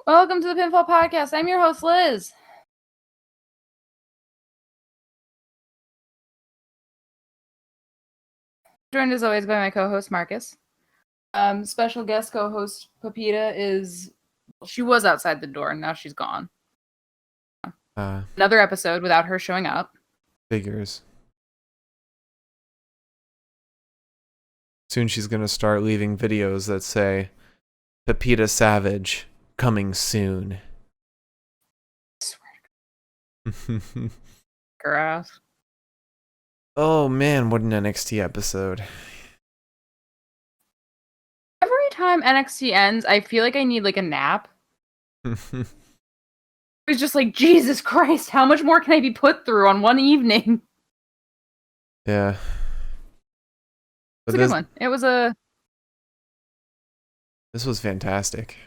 Welcome to the Pinfall Podcast. I'm your host, Liz. Joined as always by my co-host, Marcus. Special guest co-host, Pepita, she was outside the door and now she's gone. Another episode without her showing up. Figures. Soon she's going to start leaving videos that say, Pepita Savage, coming soon. I swear. Gross. Oh man, what an NXT episode. Every time NXT ends, I feel like I need like a nap. It's just like, Jesus Christ, how much more can I be put through on one evening? Yeah. It's a good one. This was fantastic.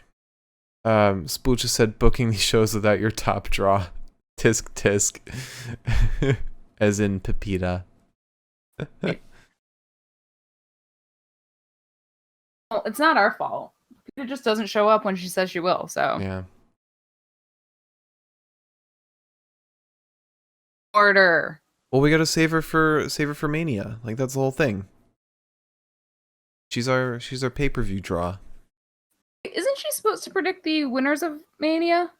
Spooch just said booking these shows without your top draw. Tisk tisk. As in Pepita. Well, it's not our fault. It just doesn't show up when she says she will, so. Yeah. Order. Well, we gotta save her for Mania. Like, that's the whole thing. She's our pay-per-view draw. Isn't she supposed to predict the winners of Mania?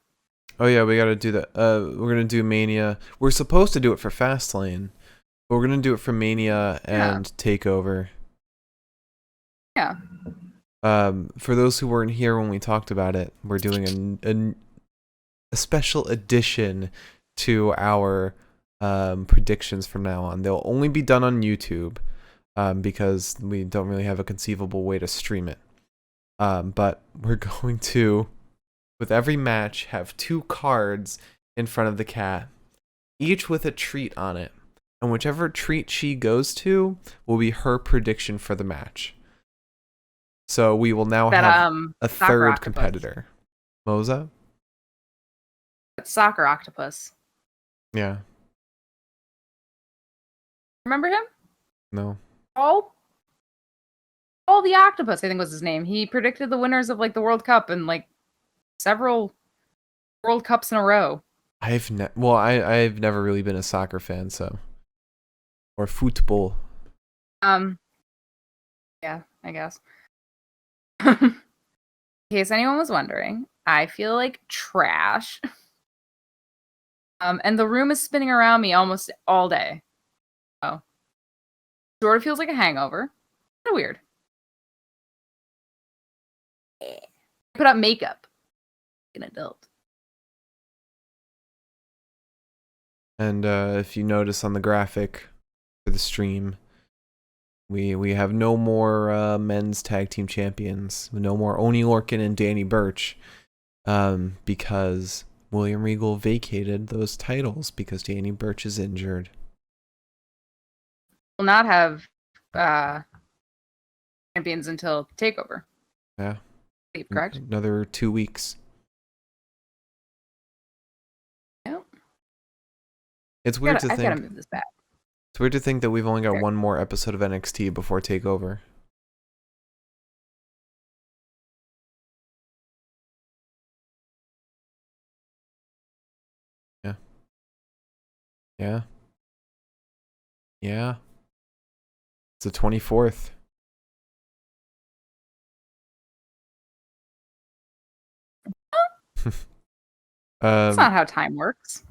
Oh yeah, we gotta do that. We're gonna do Mania. We're supposed to do it for Fastlane, but we're gonna do it for Mania and Takeover. Yeah. For those who weren't here when we talked about it, we're doing a special addition to our predictions from now on. They'll only be done on YouTube because we don't really have a conceivable way to stream it. But we're going to, with every match, have 2 cards in front of the cat, each with a treat on it. And whichever treat she goes to will be her prediction for the match. So we will now have a third competitor. What was that? Soccer Octopus. Yeah. Remember him? No. All the Octopus, I think was his name. He predicted the winners of like the World Cup and like several World Cups in a row. I've never really been a soccer fan, so, or football. Yeah, I guess. In case anyone was wondering, I feel like trash. And the room is spinning around me almost all day. Oh. Sort of feels like a hangover. Kind of weird. Put up makeup. An adult. And if you notice on the graphic for the stream, we have no more men's tag team champions. No more Oney, Lorcan, and Danny Burch, because William Regal vacated those titles because Danny Burch is injured. Will not have champions until Takeover. Yeah. Correct? Another 2 weeks. Yep. It's weird to think. I gotta move this back. It's weird to think that we've only got one more episode of NXT before Takeover. Yeah. Yeah. Yeah. It's the 24th. That's not how time works.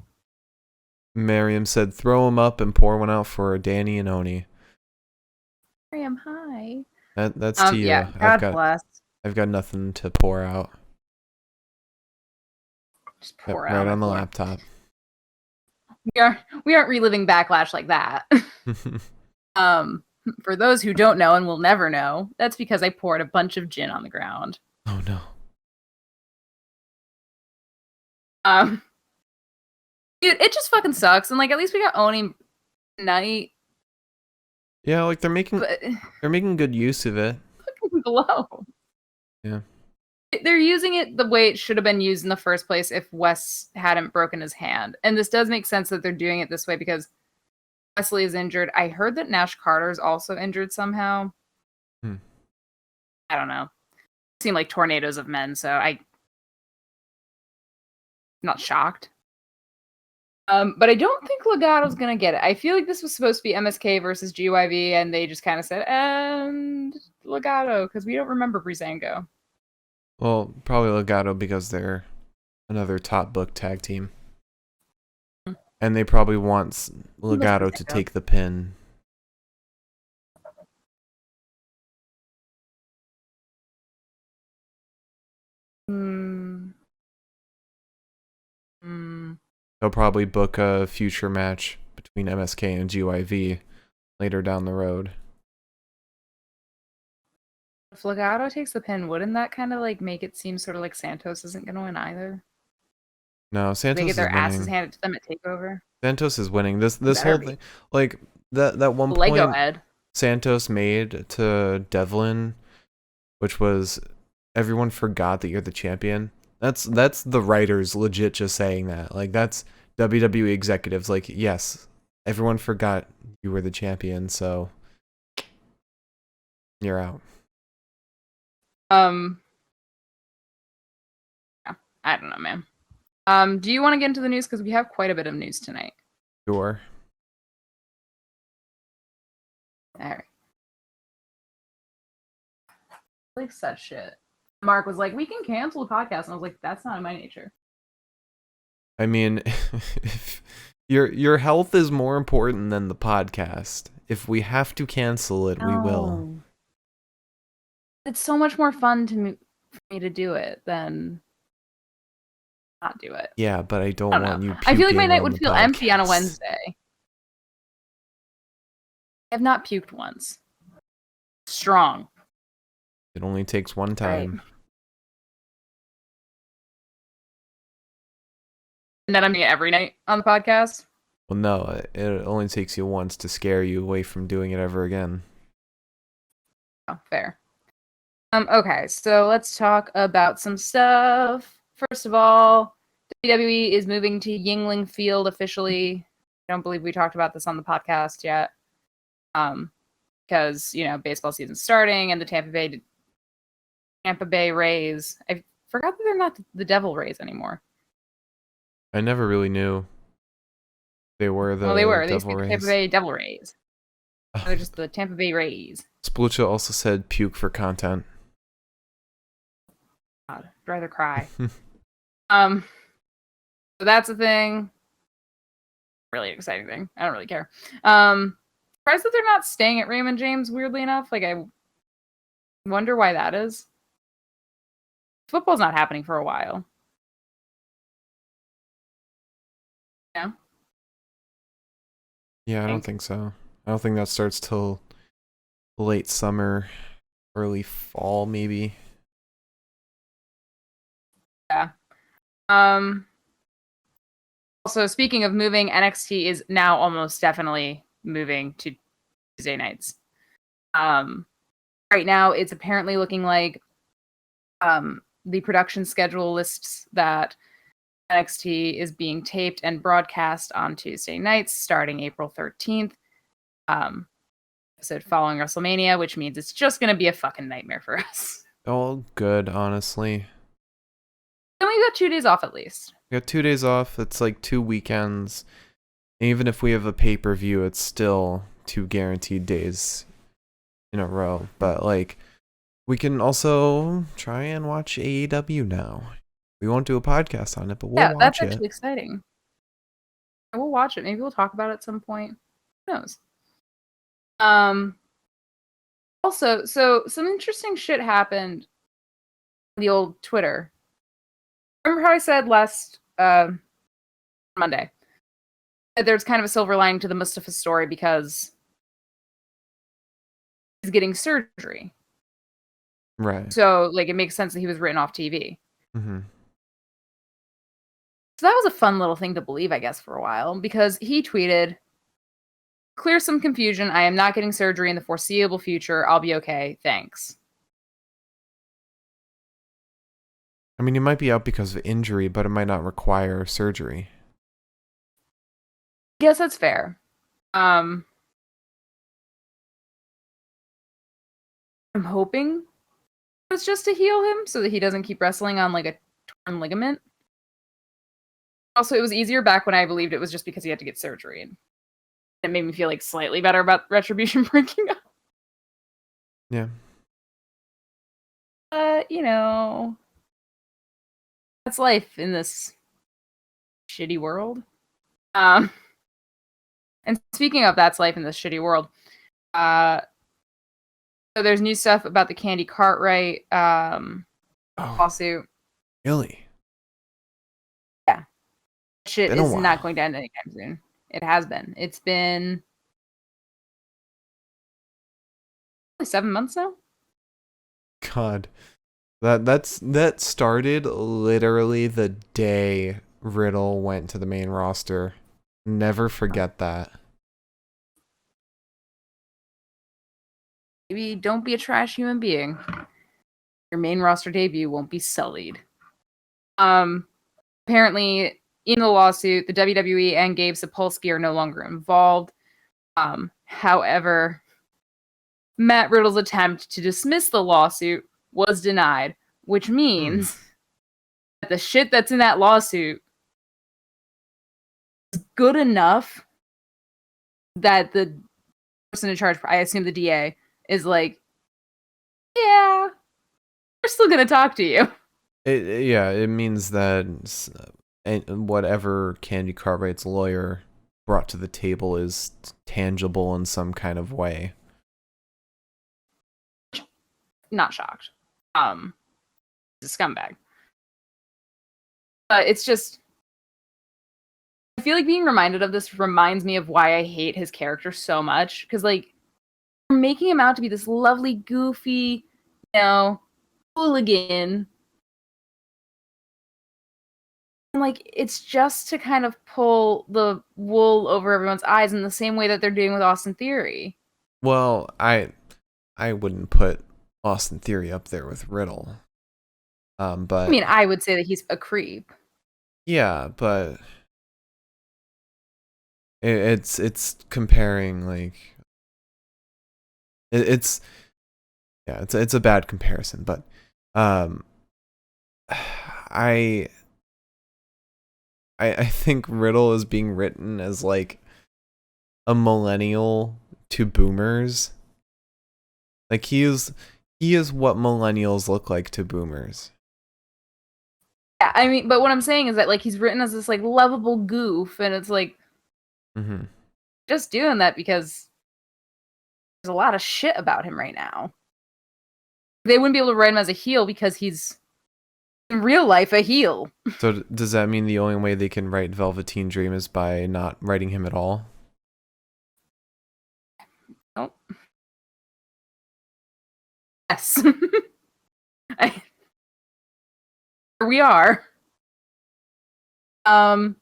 Miriam said, throw them up and pour one out for Danny and Oney. Miriam, hi. That's to you. Yeah, God bless. I've got nothing to pour out. Just pour right out on the laptop. We aren't reliving Backlash like that. For those who don't know and will never know, that's because I poured a bunch of gin on the ground. Oh no. Dude, it just fucking sucks. And like, at least we got Oney tonight. Yeah, like they're making good use of it. Fucking below. Yeah. They're using it the way it should have been used in the first place if Wes hadn't broken his hand. And this does make sense that they're doing it this way because Wesley is injured. I heard that Nash Carter is also injured somehow. I don't know. Seem like tornadoes of men, so I not shocked. But I don't think Legato's gonna get it. I feel like this was supposed to be MSK versus GYV, and they just kind of said, and Legato, because we don't remember Breezango. Well, probably Legato because they're another top book tag team. And they probably want Legato to take the pin. They'll probably book a future match between MSK and GYV later down the road. If Legato takes the pin, wouldn't that kind of like make it seem sort of like Santos isn't going to win either? No, Santos they get their is winning. asses handed to them at Takeover. Santos is winning. This whole thing, like that one Lego point Ed. Santos made to Devlin, which was everyone forgot that you're the champion. That's the writers legit just saying that. Like that's WWE executives like, yes, everyone forgot you were the champion, so you're out. Yeah, I don't know, man. Do you want to get into the news? Because we have quite a bit of news tonight. Sure. All right. Like such shit. Mark was like, we can cancel the podcast. And I was like, that's not in my nature. I mean, if your health is more important than the podcast. If we have to cancel it, we will. It's so much more fun for me to do it than not do it. Yeah, but I don't want you puking. I feel like my night would feel podcast. empty on a Wednesday. I have not puked once. Strong. It only takes one time. Right. And then I'm doing it every night on the podcast? Well, no, it only takes you once to scare you away from doing it ever again. Oh, fair. Okay, so let's talk about some stuff. First of all, WWE is moving to Yingling Field officially. I don't believe we talked about this on the podcast yet. Because, baseball season's starting and the Tampa Bay Rays. I forgot that they're not the Devil Rays anymore. I never really knew they were the Devil Rays. Devil Rays. Tampa Bay Devil Rays. They're just the Tampa Bay Rays. Splucha also said puke for content. God, I'd rather cry. So that's a thing. Really exciting thing. I don't really care. Surprised that they're not staying at Raymond James, weirdly enough. Like, I wonder why that is. Football's not happening for a while. Yeah? Yeah, I don't think so. I don't think that starts till late summer, early fall, maybe. Yeah. Also, speaking of moving, NXT is now almost definitely moving to Tuesday nights. Right now, it's apparently looking like the production schedule lists that NXT is being taped and broadcast on Tuesday nights starting April 13th. Episode following WrestleMania, which means it's just going to be a fucking nightmare for us. All good, honestly. Then we got 2 days off at least. We got 2 days off. It's like 2 weekends. Even if we have a pay-per-view, it's still 2 guaranteed days in a row. But like, we can also try and watch AEW now. We won't do a podcast on it, but we'll watch it. Yeah, that's actually exciting. We'll watch it. Maybe we'll talk about it at some point. Who knows? Also, so some interesting shit happened on the old Twitter. Remember how I said last Monday that there's kind of a silver lining to the Mustafa story because he's getting surgery. Right. So, like, it makes sense that he was written off TV. Mm-hmm. So that was a fun little thing to believe, I guess, for a while, because he tweeted, "Clear some confusion. I am not getting surgery in the foreseeable future. I'll be okay. Thanks." I mean, he might be out because of injury, but it might not require surgery. Yes, that's fair. I'm hoping it's just to heal him so that he doesn't keep wrestling on like a torn ligament. Also, it was easier back when I believed it was just because he had to get surgery. And it made me feel like slightly better about Retribution breaking up. Yeah. You know, that's life in this shitty world. And speaking of that's life in this shitty world, so there's new stuff about the Candy Cartwright lawsuit. Really? Yeah. Shit Been a is while. not going to end anytime soon. It has been. It's been 7 months now. God. That started literally the day Riddle went to the main roster. Never forget that. Maybe don't be a trash human being. Your main roster debut won't be sullied. Apparently, in the lawsuit, the WWE and Gabe Sapolsky are no longer involved. However, Matt Riddle's attempt to dismiss the lawsuit was denied, which means that the shit that's in that lawsuit is good enough that the person in charge, I assume the DA, is like, yeah, we're still going to talk to you. It means that whatever Candy Cartwright's lawyer brought to the table is tangible in some kind of way. Not shocked. He's a scumbag. But it's just, I feel like being reminded of this reminds me of why I hate his character so much. Because, like, you're making him out to be this lovely, goofy, hooligan. And, like, it's just to kind of pull the wool over everyone's eyes in the same way that they're doing with Austin Theory. Well, I wouldn't put Austin Theory up there with Riddle. But I mean, I would say that he's a creep. Yeah, but it's comparing like it's a bad comparison, but I think Riddle is being written as like a millennial to boomers. Like he is what millennials look like to boomers. Yeah, I mean, but what I'm saying is that, like, he's written as this, like, lovable goof, and it's like, just doing that because there's a lot of shit about him right now. They wouldn't be able to write him as a heel because he's, in real life, a heel. So does that mean the only way they can write Velveteen Dream is by not writing him at all? Nope. Yes. Here we are. Okay,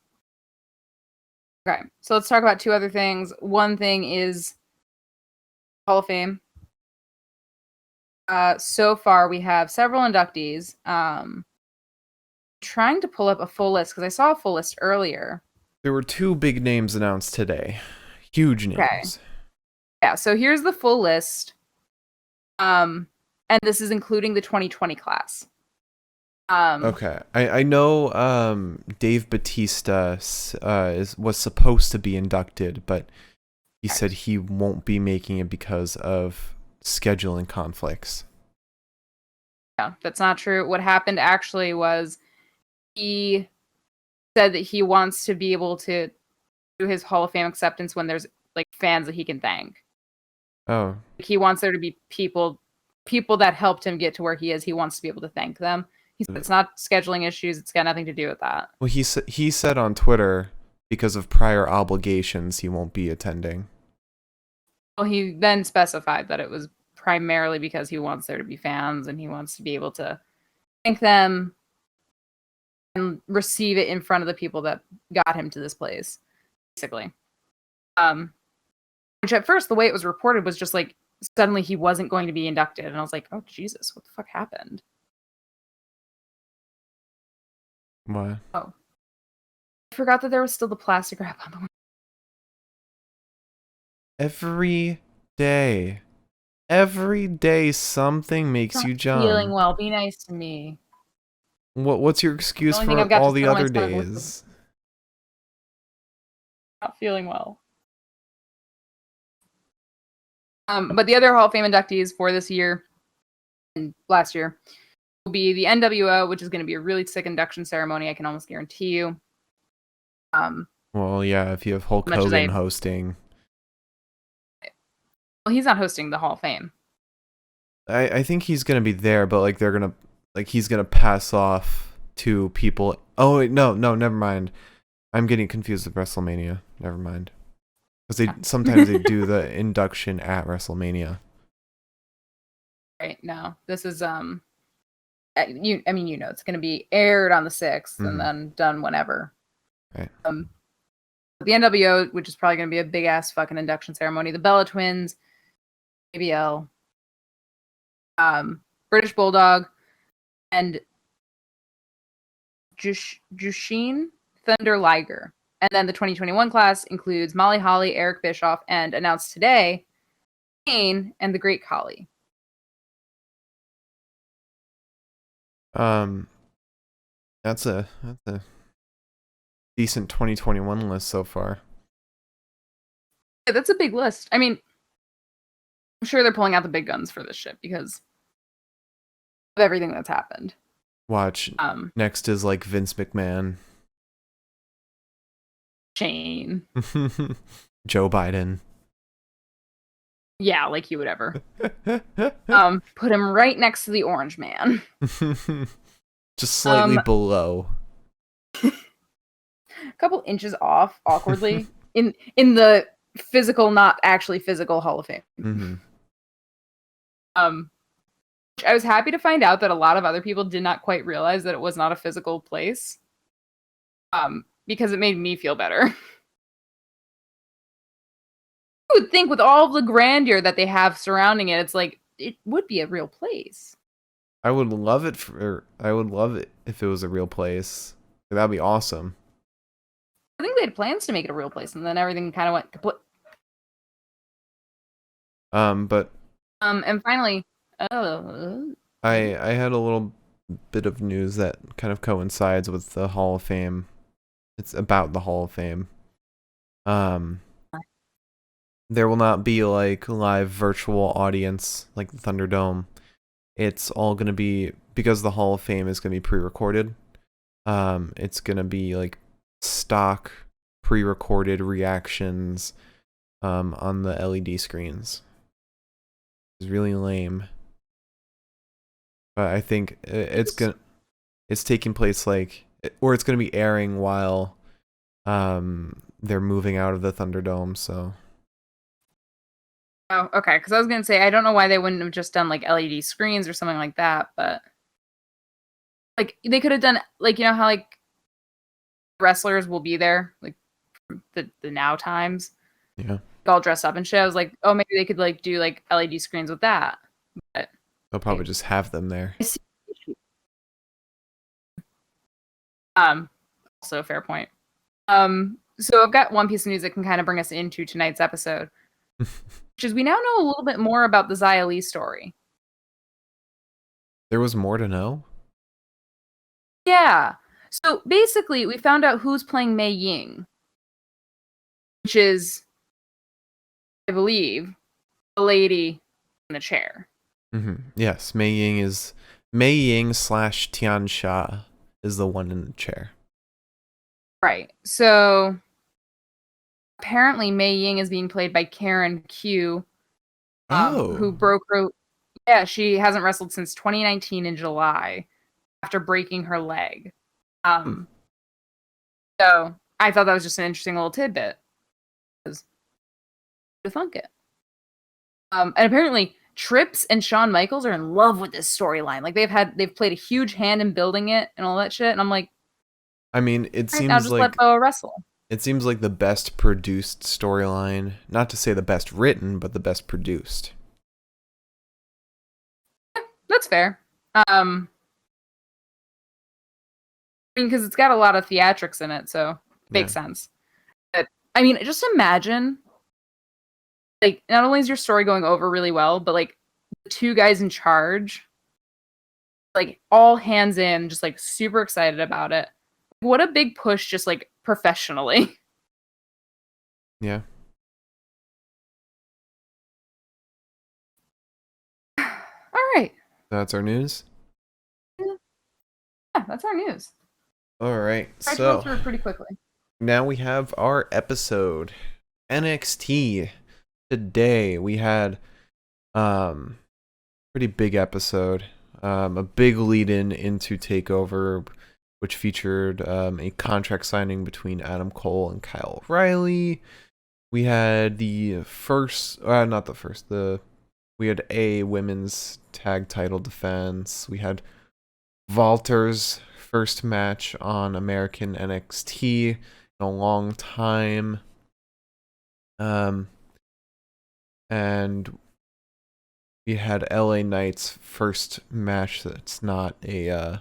so let's talk about two other things. One thing is Hall of Fame. So far, we have several inductees. Trying to pull up a full list because I saw a full list earlier. There were two big names announced today. Huge names. Okay. Yeah, so here's the full list. And this is including the 2020 class. Okay. I know Dave Bautista was supposed to be inducted, but he said he won't be making it because of scheduling conflicts. Yeah, that's not true. What happened actually was he said that he wants to be able to do his Hall of Fame acceptance when there's like fans that he can thank. Oh. He wants there to be people that helped him get to where he is. He wants to be able to thank them. He said it's not scheduling issues. It's got nothing to do with that. Well, he said on Twitter because of prior obligations he won't be attending. Well, he then specified that it was primarily because he wants there to be fans and he wants to be able to thank them and receive it in front of the people that got him to this place, basically. Which at first, the way it was reported was just like suddenly he wasn't going to be inducted, and I was like, "Oh Jesus, what the fuck happened?" What? Oh, I forgot that there was still the plastic wrap on the window. Every day something makes Not you jump. feeling well. Be nice to me. What's your excuse The only thing for I've got all to the fill my other stomach with days? Not feeling well. But the other Hall of Fame inductees for this year and last year will be the NWO, which is going to be a really sick induction ceremony. I can almost guarantee you. Well, yeah, if you have Hulk Hogan hosting. Well, he's not hosting the Hall of Fame. I think he's gonna be there, but like he's gonna pass off to people. Oh wait, no, never mind. I'm getting confused with WrestleMania. Never mind. Because sometimes they do the induction at WrestleMania. Right. No, this is it's going to be aired on the 6th and then done whenever. Right. The NWO, which is probably going to be a big ass fucking induction ceremony. The Bella Twins, ABL, British Bulldog, and Jushin Thunder Liger. And then the 2021 class includes Molly Holly, Eric Bischoff, and announced today, Kane and the Great Khali. That's a decent 2021 list so far. Yeah, that's a big list. I mean, I'm sure they're pulling out the big guns for this shit because of everything that's happened. Watch. Next is like Vince McMahon. Shane. Joe Biden. Yeah, like you would ever. Put him right next to the Orange Man. Just slightly below. A couple inches off, awkwardly. in the physical, not actually physical Hall of Fame. Mm-hmm. I was happy to find out that a lot of other people did not quite realize that it was not a physical place. Because it made me feel better. I would think with all the grandeur that they have surrounding it, it's like it would be a real place. I would love it if it was a real place. That'd be awesome. I think they had plans to make it a real place, and then everything kind of went kaput. And finally, I had a little bit of news that kind of coincides with the Hall of Fame. It's about the Hall of Fame. There will not be like live virtual audience like the Thunderdome. It's all gonna be, because the Hall of Fame is gonna be pre-recorded. It's gonna be like stock pre-recorded reactions on the LED screens. It's really lame. But I think it's taking place or it's gonna be airing while they're moving out of the Thunderdome, so. Oh, okay, because I was gonna say I don't know why they wouldn't have just done like LED screens or something like that, but like they could have done like, you know how like wrestlers will be there like the now times, yeah, all dressed up and shit. I was like, oh, maybe they could like do like LED screens with that, but they'll probably just have them there. Also a fair point. So I've got one piece of news that can kind of bring us into tonight's episode, which is we now know a little bit more about the Xia Li story. There was more to know? Yeah. So basically, we found out who's playing Mei Ying, which is, I believe, the lady in the chair. Mm-hmm. Yes, Mei Ying / Tian Sha is the one in the chair. Right. So apparently Mei Ying is being played by Karen Q, who broke her. Yeah, she hasn't wrestled since 2019 in July after breaking her leg. So I thought that was just an interesting little tidbit. To thunk it. And apparently Trips and Shawn Michaels are in love with this storyline. Like they've played a huge hand in building it and all that shit. And I'm like, I mean, it seems now just like let Boa wrestle. It seems like the best produced storyline. Not to say the best written, but the best produced. Yeah, that's fair. I mean, because it's got a lot of theatrics in it, so it makes sense. But I mean, just imagine, like, not only is your story going over really well, but like the two guys in charge, like all hands in, just like super excited about it. What a big push, just like professionally. Yeah. All right. That's our news. Yeah, that's our news. All right. Tried to go So through pretty quickly. now we have our episode. NXT. Today we had pretty big episode. A big lead in into Takeover, which featured a contract signing between Adam Cole and Kyle O'Reilly. We had the first, not the first, we had a women's tag title defense. We had Walter's first match on American NXT in a long time. And we had LA Knight's first match that's not a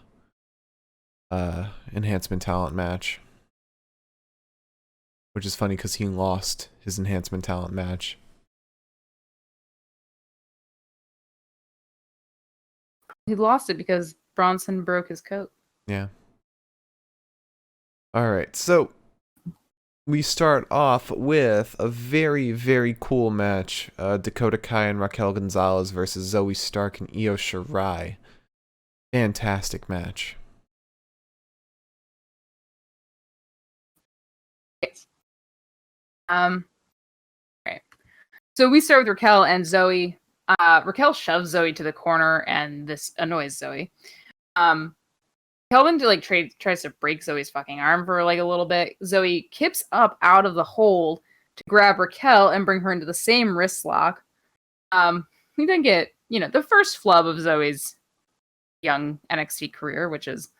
enhancement talent match. Which is funny because he lost his enhancement talent match. He lost it because Bronson broke his coat. Yeah. Alright, so we start off with a very, very cool match. Dakota Kai and Raquel Gonzalez versus Zoey Stark and Io Shirai. Fantastic match. Yes. Right. So we start with Raquel and Zoey. Raquel shoves Zoey to the corner, and this annoys Zoey. Kelvin tries to break Zoey's fucking arm for like a little bit. Zoey kips up out of the hold to grab Raquel and bring her into the same wrist lock. We then get, the first flub of Zoey's young NXT career, which seems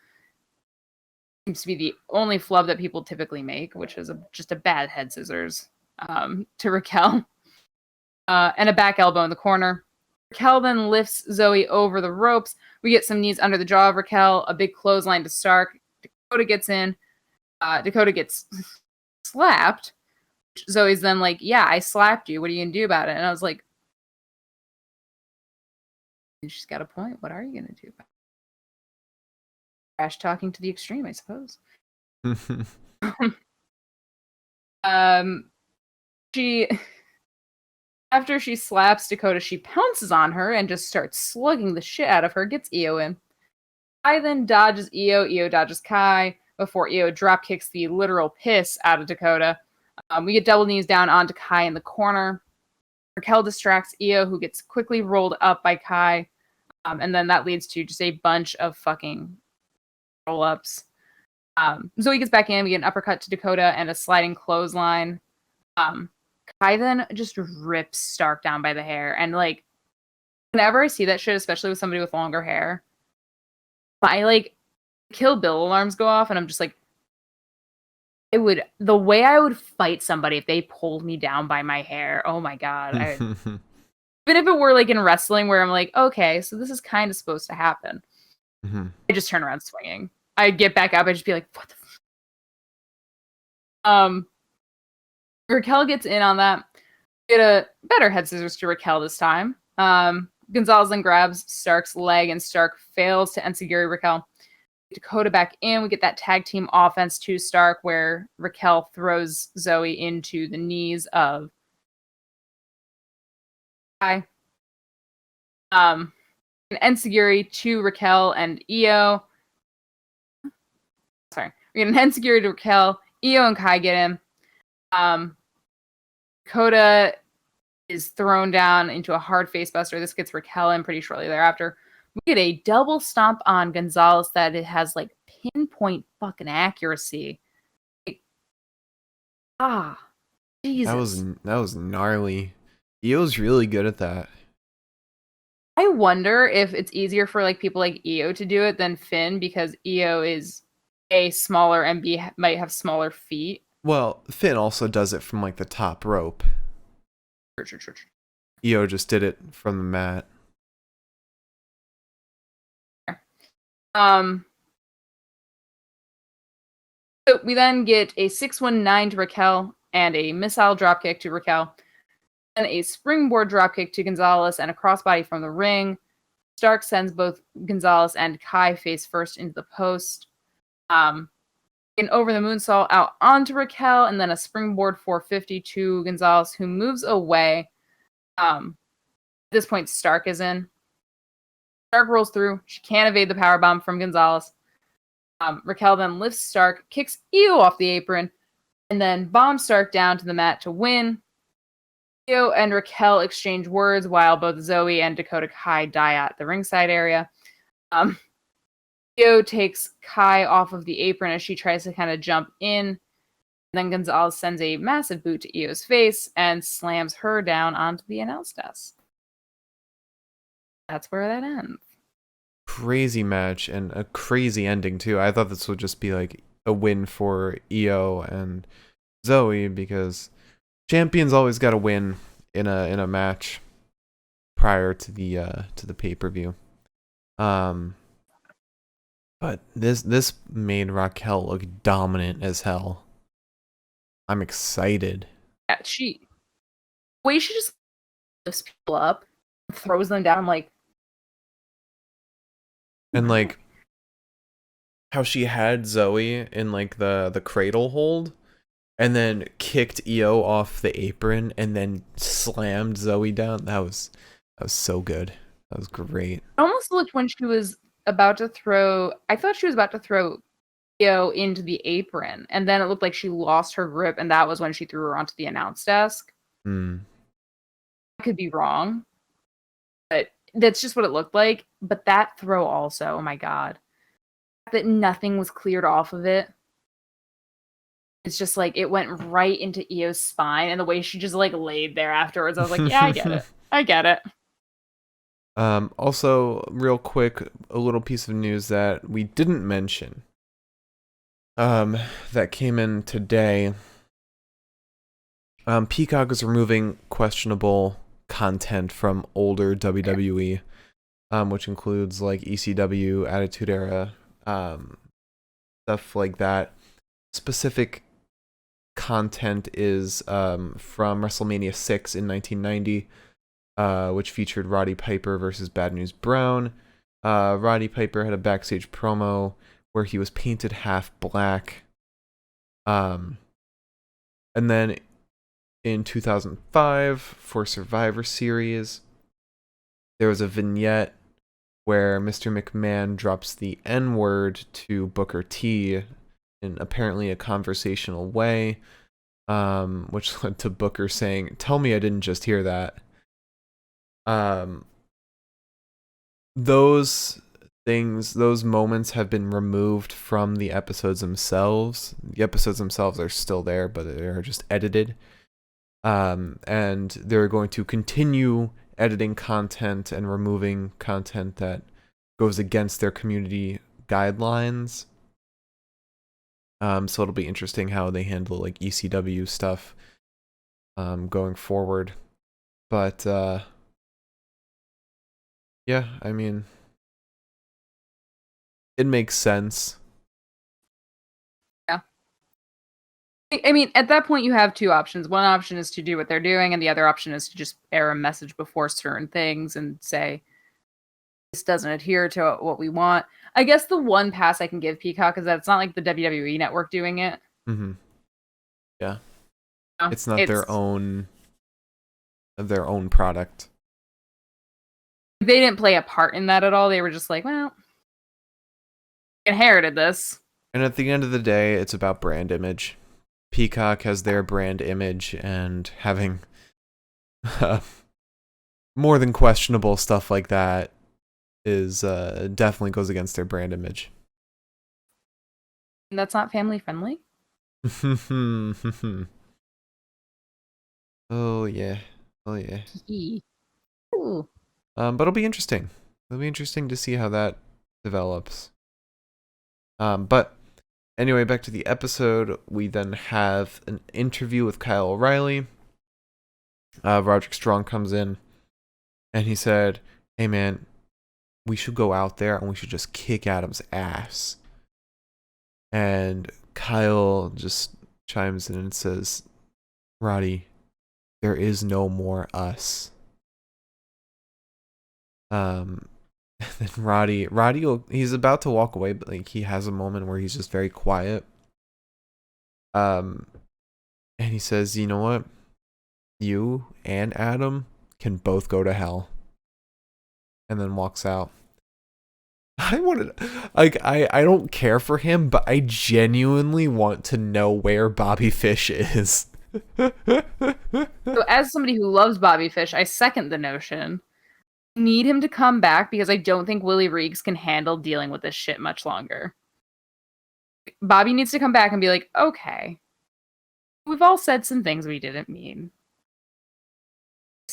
to be the only flub that people typically make, which is just a bad head scissors to Raquel. And a back elbow in the corner. Raquel then lifts Zoey over the ropes. We get some knees under the jaw of Raquel, a big clothesline to Stark. Dakota gets in. Dakota gets slapped. Zoey's then like, yeah, I slapped you. What are you going to do about it? And I was like, she's got a point. What are you going to do about it? Trash talking to the extreme, I suppose. After she slaps Dakota, she pounces on her and just starts slugging the shit out of her, gets Io in. Kai then dodges Io, Io dodges Kai, before Io drop kicks the literal piss out of Dakota. We get double knees down onto Kai in the corner. Raquel distracts Io, who gets quickly rolled up by Kai. And then that leads to just a bunch of fucking roll-ups. Zoey gets back in. We get an uppercut to Dakota and a sliding clothesline. Kai then just rips Stark down by the hair. And, like, whenever I see that shit, especially with somebody with longer hair, Kill Bill alarms go off, and I'm just like, the way I would fight somebody if they pulled me down by my hair, oh my god. Even if it were, like, in wrestling, where I'm like, okay, so this is kind of supposed to happen. I just turn around swinging. I'd get back up, I'd just be like, what the Raquel gets in on that. Get a better head scissors to Raquel this time. Gonzalez then grabs Stark's leg, and Stark fails to enziguri Raquel. Dakota back in. We get that tag team offense to Stark, where Raquel throws Zoey into the knees of Kai. An enziguri to Raquel and Io. Sorry. We get an enziguri to Raquel. Io and Kai get in. Dakota is thrown down into a hard facebuster. This gets Raquel in pretty shortly thereafter. We get a double stomp on Gonzalez that it has like pinpoint fucking accuracy. Jesus. That was gnarly. Io's really good at that. I wonder if it's easier for like people like Io to do it than Finn, because Io is A, smaller, and B, might have smaller feet. Well, Finn also does it from like the top rope. True. Io just did it from the mat. So we then get a 619 to Raquel and a missile dropkick to Raquel, and a springboard dropkick to Gonzalez and a crossbody from the ring. Stark sends both Gonzalez and Kai face first into the post. An over the moonsault out onto Raquel, and then a springboard 450 to Gonzalez, who moves away. At this point, Stark is in. Stark rolls through. She can't evade the powerbomb from Gonzalez. Raquel then lifts Stark, kicks Io off the apron, and then bombs Stark down to the mat to win. Io and Raquel exchange words while both Zoey and Dakota Kai die at the ringside area. Io takes Kai off of the apron as she tries to kind of jump in. Then Gonzalez sends a massive boot to Io's face and slams her down onto the announce desk. That's where that ends. Crazy match and a crazy ending too. I thought this would just be like a win for Io and Zoey because champions always got to win in a match prior to the pay-per-view. But this made Raquel look dominant as hell. I'm excited. Yeah, the way she just lifts people up, throws them down like. And like how she had Zoey in like the cradle hold and then kicked Io off the apron and then slammed Zoey down. That was so good. That was great. It almost looked when she was about to throw. I thought she was about to throw Io into the apron, and then it looked like she lost her grip, and that was when she threw her onto the announce desk. I could be wrong, but that's just what it looked like. But that throw also, oh my god, that nothing was cleared off of it. It's just like it went right into Io's spine, and the way she just like laid there afterwards, I was like, yeah, I get it. I get it. Also, real quick, a little piece of news that we didn't mention. That came in today. Peacock is removing questionable content from older WWE, which includes like ECW, Attitude Era, stuff like that. Specific content is from WrestleMania 6 in 1990, which featured Roddy Piper versus Bad News Brown. Roddy Piper had a backstage promo where he was painted half black. And then in 2005, for Survivor Series, there was a vignette where Mr. McMahon drops the N-word to Booker T in apparently a conversational way, which led to Booker saying, "Tell me I didn't just hear that." Those things, those moments have been removed from the episodes themselves. The episodes themselves are still there, but they're just edited. And they're going to continue editing content and removing content that goes against their community guidelines. So it'll be interesting how they handle like ECW stuff going forward. But yeah, I mean, it makes sense. Yeah. I mean, at that point, you have two options. One option is to do what they're doing, and the other option is to just air a message before certain things and say, this doesn't adhere to what we want. I guess the one pass I can give Peacock is that it's not like the WWE network doing it. Yeah. No, it's not their own product. They didn't play a part in that at all. They were just like, well, inherited this. And at the end of the day, it's about brand image. Peacock has their brand image, and having more than questionable stuff like that is definitely goes against their brand image. And that's not family friendly. Oh yeah. Ooh. But it'll be interesting. It'll be interesting to see how that develops. But anyway, back to the episode. We then have an interview with Kyle O'Reilly. Roderick Strong comes in, and he said, "Hey man, we should go out there and we should just kick Adam's ass." And Kyle just chimes in and says, "Roddy, there is no more us." And then Roddy, he's about to walk away, but like he has a moment where he's just very quiet, And he says, you know what? You and Adam can both go to hell. And then walks out. I don't care for him, but I genuinely want to know where Bobby Fish is. So as somebody who loves Bobby Fish, I second the notion. I need him to come back because I don't think Willie Reeves can handle dealing with this shit much longer. Bobby needs to come back and be like, okay, we've all said some things we didn't mean.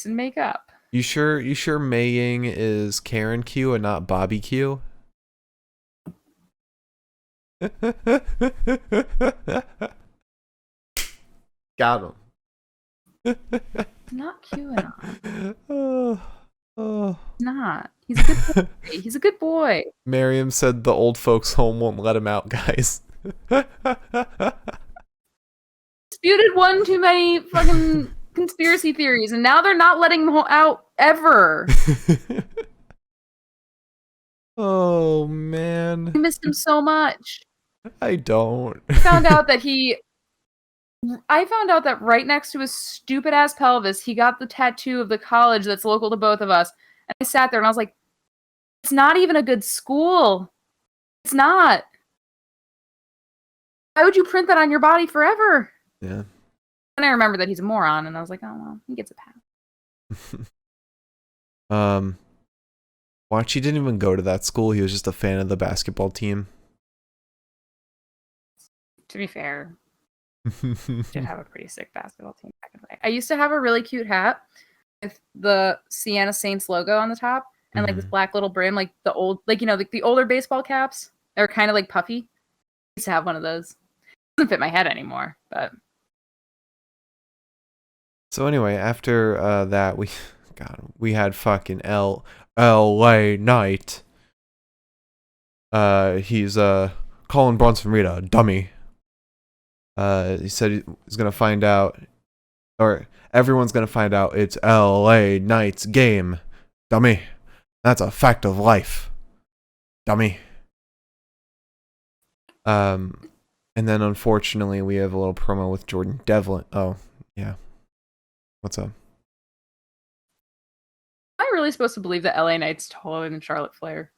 And make up. You sure Mei Ying is Karen Q and not Bobby Q? Got him. Not QAnon. Oh. Not. He's a good boy. He's a good boy. Miriam said the old folks home won't let him out, guys. Disputed one too many fucking conspiracy theories, and now they're not letting him out ever. Oh, man. I missed him so much. I don't. I found out that right next to his stupid ass pelvis, he got the tattoo of the college that's local to both of us. And I sat there and I was like, it's not even a good school. It's not. Why would you print that on your body forever? Yeah. And I remember that he's a moron, and I was like, oh well, he gets a pass. Watch, he didn't even go to that school. He was just a fan of the basketball team. To be fair, did have a pretty sick basketball team back in the day. I used to have a really cute hat with the Siena Saints logo on the top and like this black little brim, like the old, like, you know, like the older baseball caps. They're kind of like puffy. I used to have one of those. It doesn't fit my head anymore, but. So anyway, after that, we had fucking LA Knight. He's calling Bronson Reed a dummy. He said he's gonna find out, or everyone's gonna find out it's LA Knight's game. Dummy. That's a fact of life. Dummy. And then unfortunately we have a little promo with Jordan Devlin. Oh, yeah. What's up? Am I really supposed to believe that LA Knight's taller than Charlotte Flair?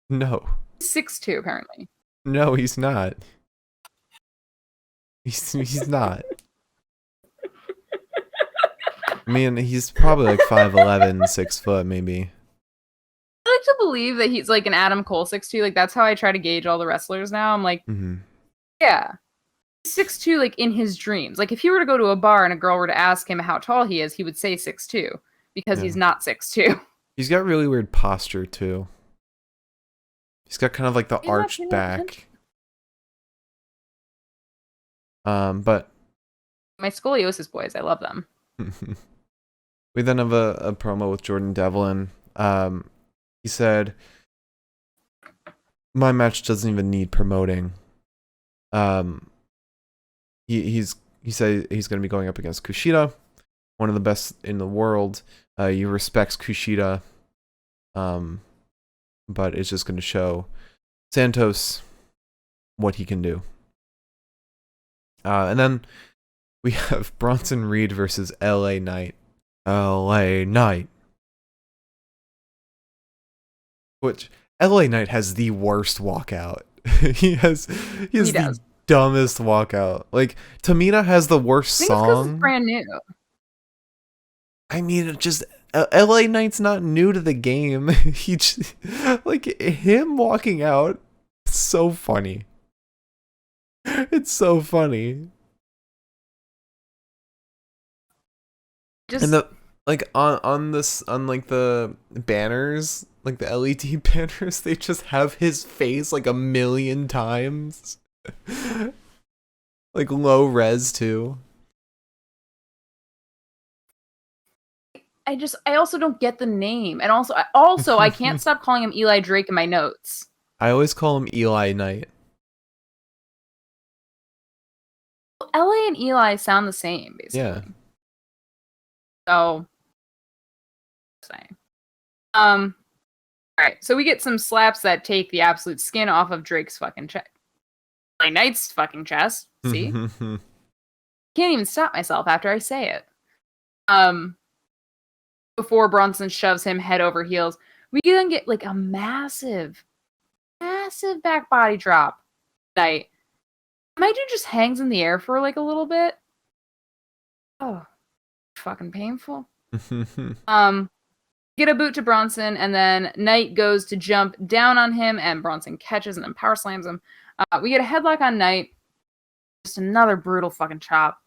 No. 6'2", apparently. No, he's not. He's not. I mean, he's probably like 5'11", 6 foot, maybe. I like to believe that he's like an Adam Cole 6'2". Like, that's how I try to gauge all the wrestlers now. I'm like, yeah. 6'2", like, in his dreams. Like, if he were to go to a bar and a girl were to ask him how tall he is, he would say 6'2", because he's not 6'2". He's got really weird posture, too. He's got kind of like the arched back. But my scoliosis boys, I love them. We then have a promo with Jordan Devlin. He said, my match doesn't even need promoting. He said he's going to be going up against Kushida, one of the best in the world. He respects Kushida, but it's just going to show Santos what he can do. And then we have Bronson Reed versus LA Knight. LA Knight. Which, LA Knight has the worst walkout. he has the dumbest walkout. Like, Tamina has the worst song. It's brand new. I mean, just LA Knight's not new to the game. He just, like, him walking out, so funny. It's so funny. Just and the like on like the banners, like the LED banners, they just have his face like a million times. Like low res too. I also don't get the name. And also I can't stop calling him Eli Drake in my notes. I always call him Eli Knight. LA and Eli sound the same, basically. Yeah. So, same. All right. So we get some slaps that take the absolute skin off of Drake's fucking LA Knight's fucking chest. See? Can't even stop myself after I say it. Before Bronson shoves him head over heels, we then get like a massive back body drop. Night. My dude just hangs in the air for like a little bit. Oh, fucking painful. Get a boot to Bronson, and then Knight goes to jump down on him, and Bronson catches and then power slams him. We get a headlock on Knight. Just another brutal fucking chop.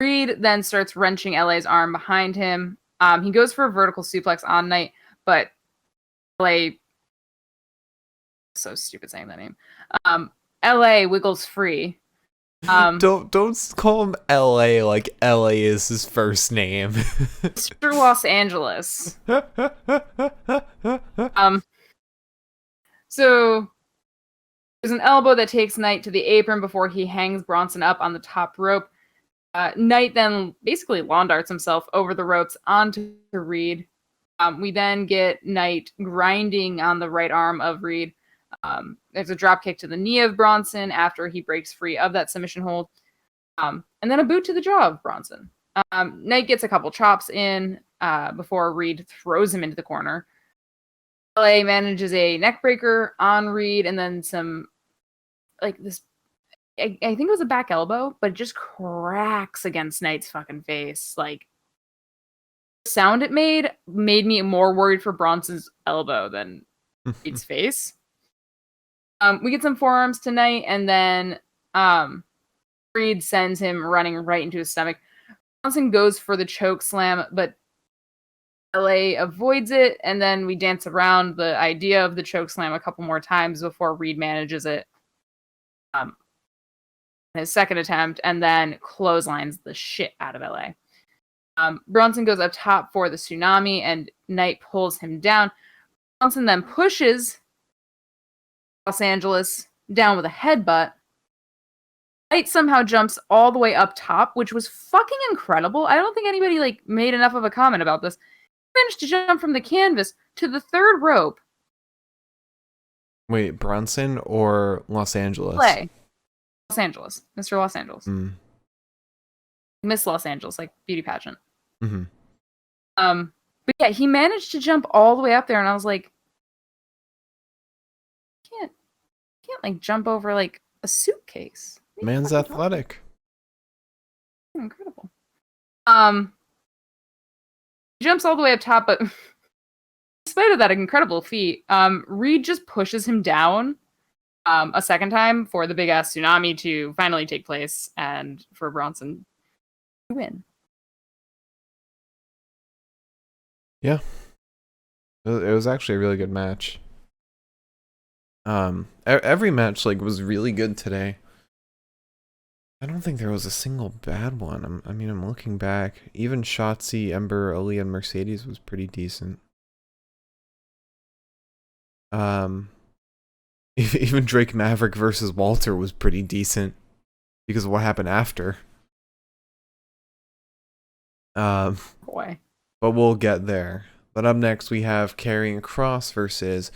Reed then starts wrenching LA's arm behind him. He goes for a vertical suplex on Knight, but LA... So stupid saying that name. LA wiggles free. Don't call him LA like LA is his first name. Mr. Los Angeles. So there's an elbow that takes Knight to the apron before he hangs Bronson up on the top rope. Knight then basically lawn darts himself over the ropes onto Reed. We then get Knight grinding on the right arm of Reed. There's a drop kick to the knee of Bronson after he breaks free of that submission hold. And then a boot to the jaw of Bronson. Knight gets a couple chops in before Reed throws him into the corner. LA manages a neck breaker on Reed, and then some, like this, I think it was a back elbow, but it just cracks against Knight's fucking face. Like, the sound it made me more worried for Bronson's elbow than Reed's face. We get some forearms tonight, and then Reed sends him running right into his stomach. Bronson goes for the choke slam, but LA avoids it, and then we dance around the idea of the choke slam a couple more times before Reed manages it. His second attempt, and then clotheslines the shit out of LA. Bronson goes up top for the tsunami, and Knight pulls him down. Bronson then pushes Los Angeles down with a headbutt. Knight somehow jumps all the way up top, which was fucking incredible. I don't think anybody like made enough of a comment about this. He managed to jump from the canvas to the third rope. Wait, Bronson or Los Angeles? Play. Los Angeles. Mr. Los Angeles. Miss Los Angeles, like beauty pageant. But yeah, he managed to jump all the way up there, and I was like, can't like jump over like a suitcase. Man's athletic. Incredible. Jumps all the way up top, but in spite of that incredible feat, Reed just pushes him down a second time for the big ass tsunami to finally take place and for Bronson to win. Yeah. It was actually a really good match. Every match like was really good today. I don't think there was a single bad one. I'm looking back. Even Shotzi, Ember, Aliyah, and Mercedes was pretty decent. Even Drake Maverick versus Walter was pretty decent because of what happened after. Boy. But we'll get there. But up next we have Karrion Kross versus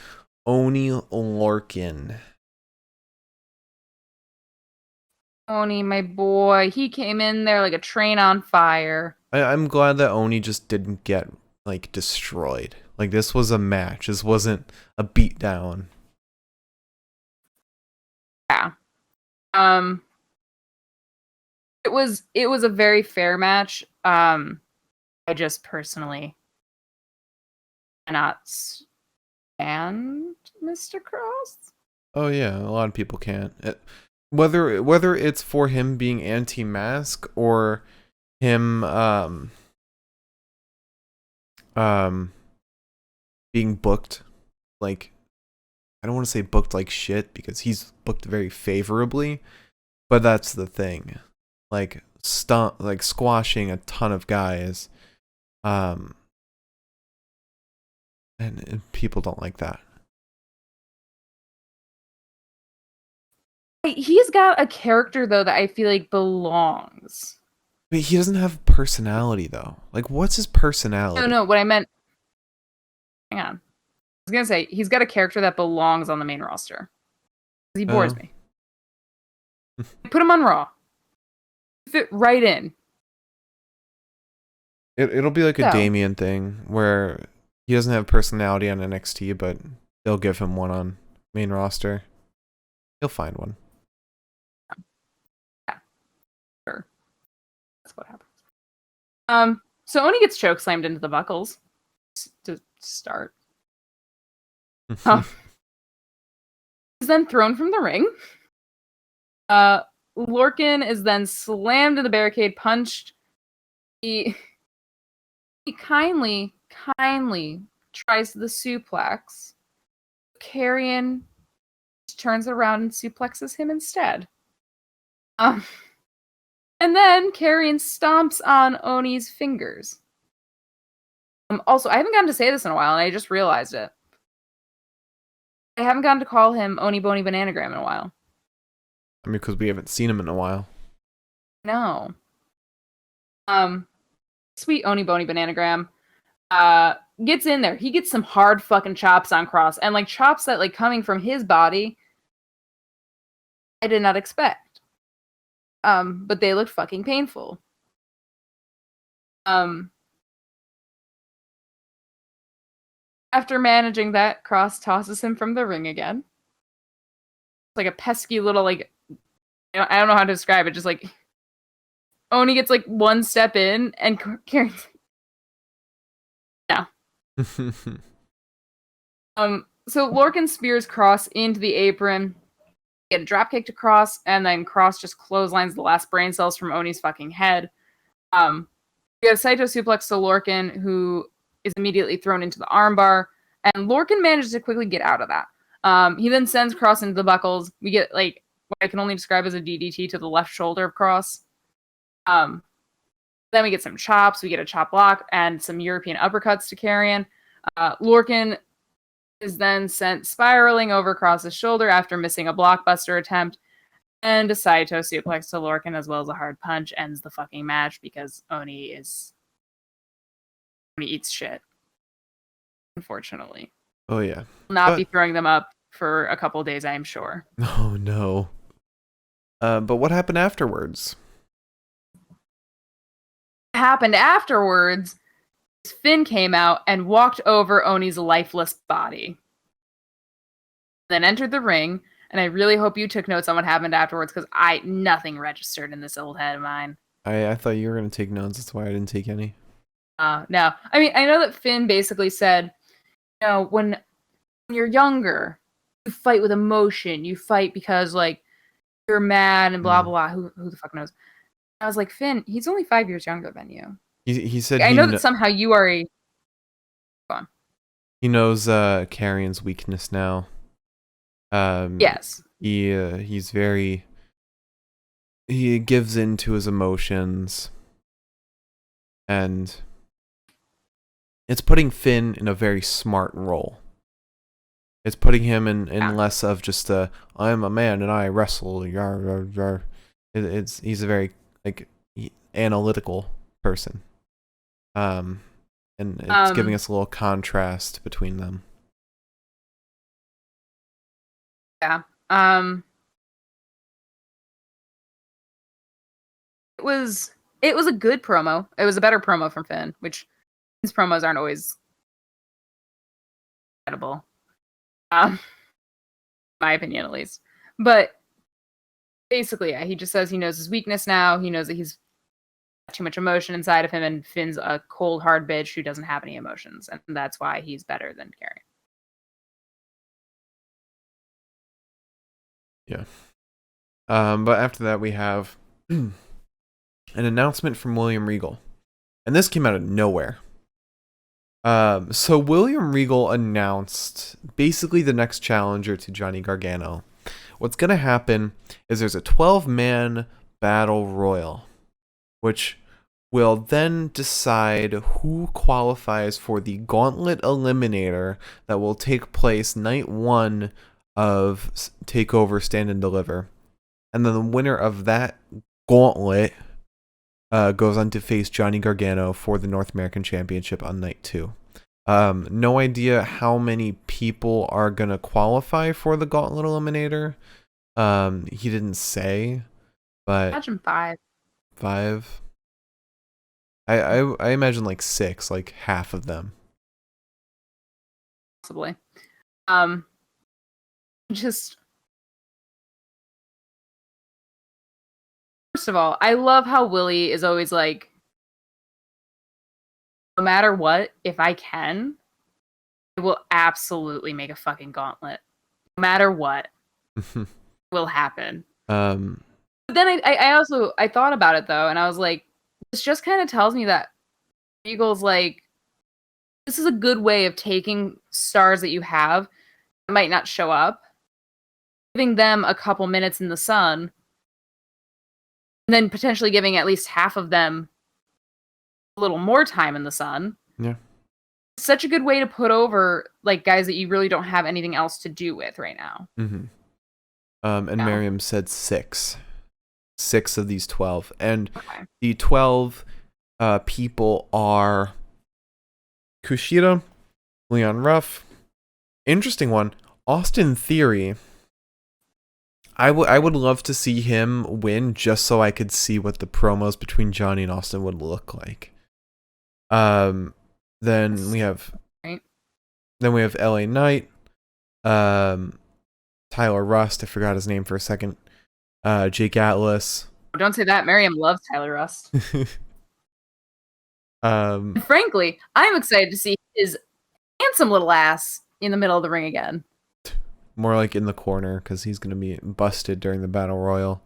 Oney Lorcan. Oney, my boy, he came in there like a train on fire. I'm glad that Oney just didn't get like destroyed. Like this was a match. This wasn't a beatdown. Yeah. It was a very fair match. I just personally cannot stand Mr. Kross. Oh yeah, a lot of people can't. Whether it's for him being anti-mask or him being booked like, I don't want to say booked like shit because he's booked very favorably, but that's the thing. Like squashing a ton of guys. And people don't like that. He's got a character though that I feel like belongs. But he doesn't have personality though. Like what's his personality? No, what I meant, hang on. I was gonna say he's got a character that belongs on the main roster. He bores me. Put him on Raw. Fit right in. It'll be like a So, Damien thing where he doesn't have personality on NXT, but they'll give him one on main roster. He'll find one. yeah, sure. That's what happens. So Oney gets choke slammed into the buckles to start. He's then thrown from the ring. Lorcan is then slammed in the barricade, punched. He kindly tries the suplex. Karrion turns around and suplexes him instead. And then Karrion stomps on Oney's fingers. Also, I haven't gotten to say this in a while, and I just realized it. I haven't gotten to call him Oney Boney Bananagram in a while. I mean, because we haven't seen him in a while. No. Sweet Oney Boney Bananagram gets in there. He gets some hard fucking chops on Kross, and like chops that like coming from his body I did not expect. But they looked fucking painful. After managing that, Kross tosses him from the ring again. It's like a pesky little like I don't know how to describe it, just like Oney gets like one step in and Karrion's so Lorcan spears Kross into the apron, get a dropkick to Kross, and then Kross just clotheslines the last brain cells from Oney's fucking head. We have Saito suplex to Lorcan, who is immediately thrown into the armbar, and Lorcan manages to quickly get out of that. He then sends Kross into the buckles. We get like what I can only describe as a DDT to the left shoulder of Kross. Then we get some chops. We get a chop block and some European uppercuts to Karrion. Lorcan is then sent spiraling over Kross's shoulder after missing a blockbuster attempt. And a Saito suplex to Lorcan as well as a hard punch ends the fucking match because Oney eats shit. Unfortunately. Oh, yeah. Will not be throwing them up for a couple days, I am sure. Oh, no. But what happened afterwards? What happened afterwards is Finn came out and walked over Oney's lifeless body. Then entered the ring, and I really hope you took notes on what happened afterwards because nothing registered in this old head of mine. I thought you were going to take notes. That's why I didn't take any. No. I mean, I know that Finn basically said, you know, when you're younger, you fight with emotion. You fight because, like, you're mad and blah, blah, blah. Who the fuck knows? I was like, Finn, he's only 5 years younger than you. He said I know that somehow you are a... Go on. He knows Karrion's weakness now. Yes. He's very... He gives in to his emotions. And it's putting Finn in a very smart role. It's putting him in less of just I'm a man and I wrestle. Yar, yar, yar. He's a very analytical person. And it's giving us a little contrast between them. Yeah. It was a good promo. It was a better promo from Finn, which his promos aren't always incredible. My opinion at least. But basically, yeah, he just says he knows his weakness now. He knows that he's got too much emotion inside of him, and Finn's a cold, hard bitch who doesn't have any emotions, and that's why he's better than Karrion. Yeah. But after that, we have an announcement from William Regal. And this came out of nowhere. So William Regal announced basically the next challenger to Johnny Gargano. What's going to happen is there's a 12-man battle royal, which will then decide who qualifies for the Gauntlet Eliminator that will take place night 1 of TakeOver Stand and Deliver. And then the winner of that gauntlet goes on to face Johnny Gargano for the North American Championship on night 2. No idea how many people are going to qualify for the Gauntlet Eliminator. He didn't say, but Imagine 5. 5. I imagine like 6, like half of them. Possibly. Just first of all, I love how Willie is always like, no matter what, if I can, I will absolutely make a fucking gauntlet. No matter what will happen. um, But then I thought about it though, and I was like, this just kind of tells me that Eagles like this is a good way of taking stars that you have that might not show up, giving them a couple minutes in the sun, and then potentially giving at least half of them a little more time in the sun. yeah. It's such a good way to put over like guys that you really don't have anything else to do with right now. Mm-hmm. And No. Miriam said 6. 6 of these 12. And Okay. the 12 people are Kushida, Leon Ruff. Interesting one. Austin Theory. I would love to see him win just so I could see what the promos between Johnny and Austin would look like. Then we have Right. Then we have LA Knight, Tyler Rust, I forgot his name for a second. Jake Atlas. Don't say that. Miriam loves Tyler Rust. um Frankly, I'm excited to see his handsome little ass in the middle of the ring again. More like in the corner because he's gonna be busted during the battle royal.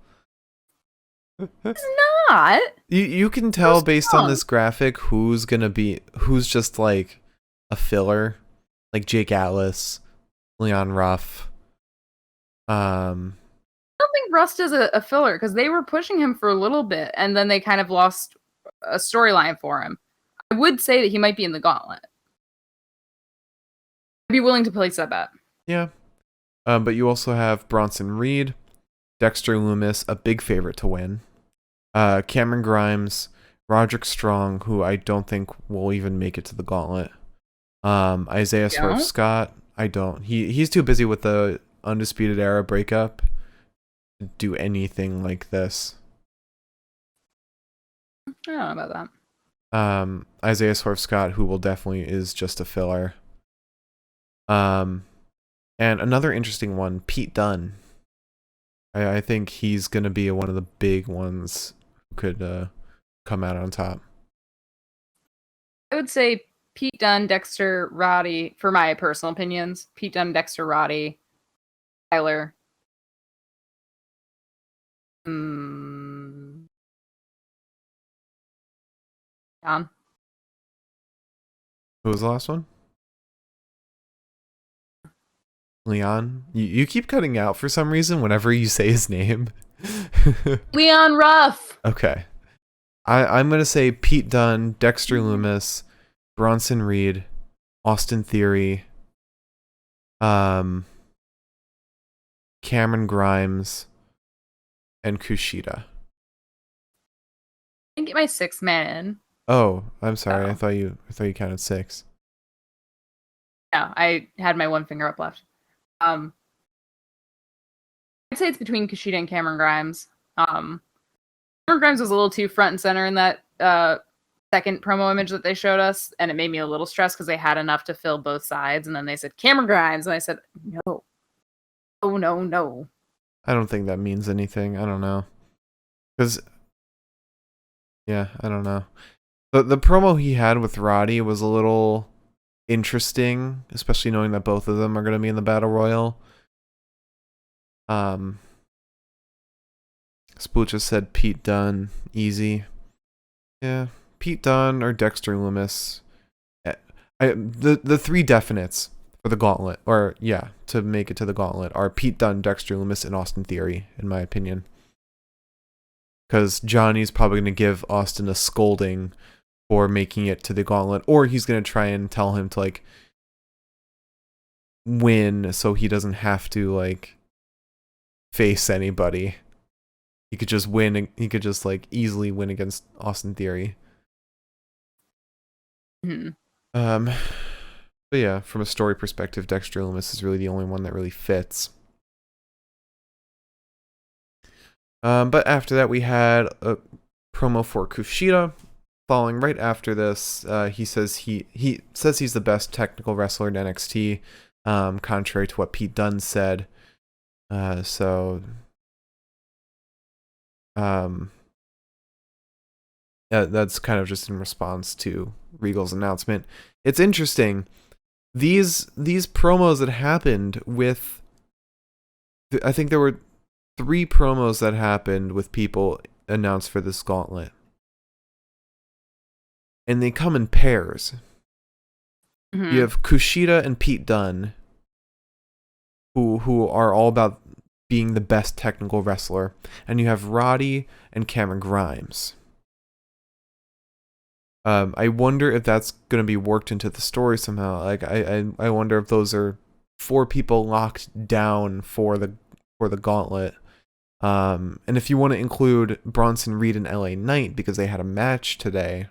He's not. You can tell Who's based on wrong? this graphic who's just like a filler, like Jake Atlas, Leon Ruff. I don't think Rust is a filler because they were pushing him for a little bit and then they kind of lost a storyline for him. I would say that he might be in the gauntlet. I'd be willing to place that bet. Yeah. But you also have Bronson Reed, Dexter Loomis, a big favorite to win. Cameron Grimes, Roderick Strong, who I don't think will even make it to the gauntlet. Isaiah Swerve Scott, I don't. He's too busy with the Undisputed Era breakup to do anything like this. I don't know about that. Isaiah Swerve Scott, who will definitely is just a filler. And another interesting one, Pete Dunne. I think he's gonna be one of the big ones who could come out on top. I would say Pete Dunne, Dexter, Roddy, for my personal opinions. Pete Dunne, Dexter, Roddy, Tyler. John. Who was the last one? Leon? You keep cutting out for some reason whenever you say his name. Leon Ruff. Okay. I'm going to say Pete Dunne, Dexter Loomis, Bronson Reed, Austin Theory, Cameron Grimes, and Kushida. I didn't get my 6th man in. Oh, I'm sorry. Oh. I thought you counted 6. No, I had my one finger up left. I'd say it's between Kushida and Cameron Grimes. Cameron Grimes was a little too front and center in that second promo image that they showed us, and it made me a little stressed because they had enough to fill both sides, and then they said Cameron Grimes, and I said no, oh no. I don't think that means anything. I don't know, because yeah, I don't know. The promo he had with Roddy was a little interesting, especially knowing that both of them are going to be in the battle royal. Spooch said Pete Dunne, easy. Yeah, Pete Dunne or Dexter Loomis. The 3 definites for the gauntlet, or yeah, to make it to the gauntlet, are Pete Dunne, Dexter Loomis, and Austin Theory, in my opinion. Because Johnny's probably going to give Austin a scolding for making it to the gauntlet, or he's going to try and tell him to like win so he doesn't have to like face anybody. He could just win. He could just like easily win against Austin Theory. Mm-hmm. But yeah, from a story perspective, Dexter Loomis is really the only one that really fits. But after that, we had a promo for Kushida. Following right after this, he says he says he's the best technical wrestler in NXT, contrary to what Pete Dunne said. That's kind of just in response to Regal's announcement. It's interesting. These promos that happened with, I think there were 3 promos that happened with people announced for this gauntlet. And they come in pairs. Mhm. You have Kushida and Pete Dunne, who are all about being the best technical wrestler, and you have Roddy and Cameron Grimes. I wonder if that's going to be worked into the story somehow. Like I wonder if those are 4 people locked down for the gauntlet. And if you want to include Bronson Reed and LA Knight because they had a match today,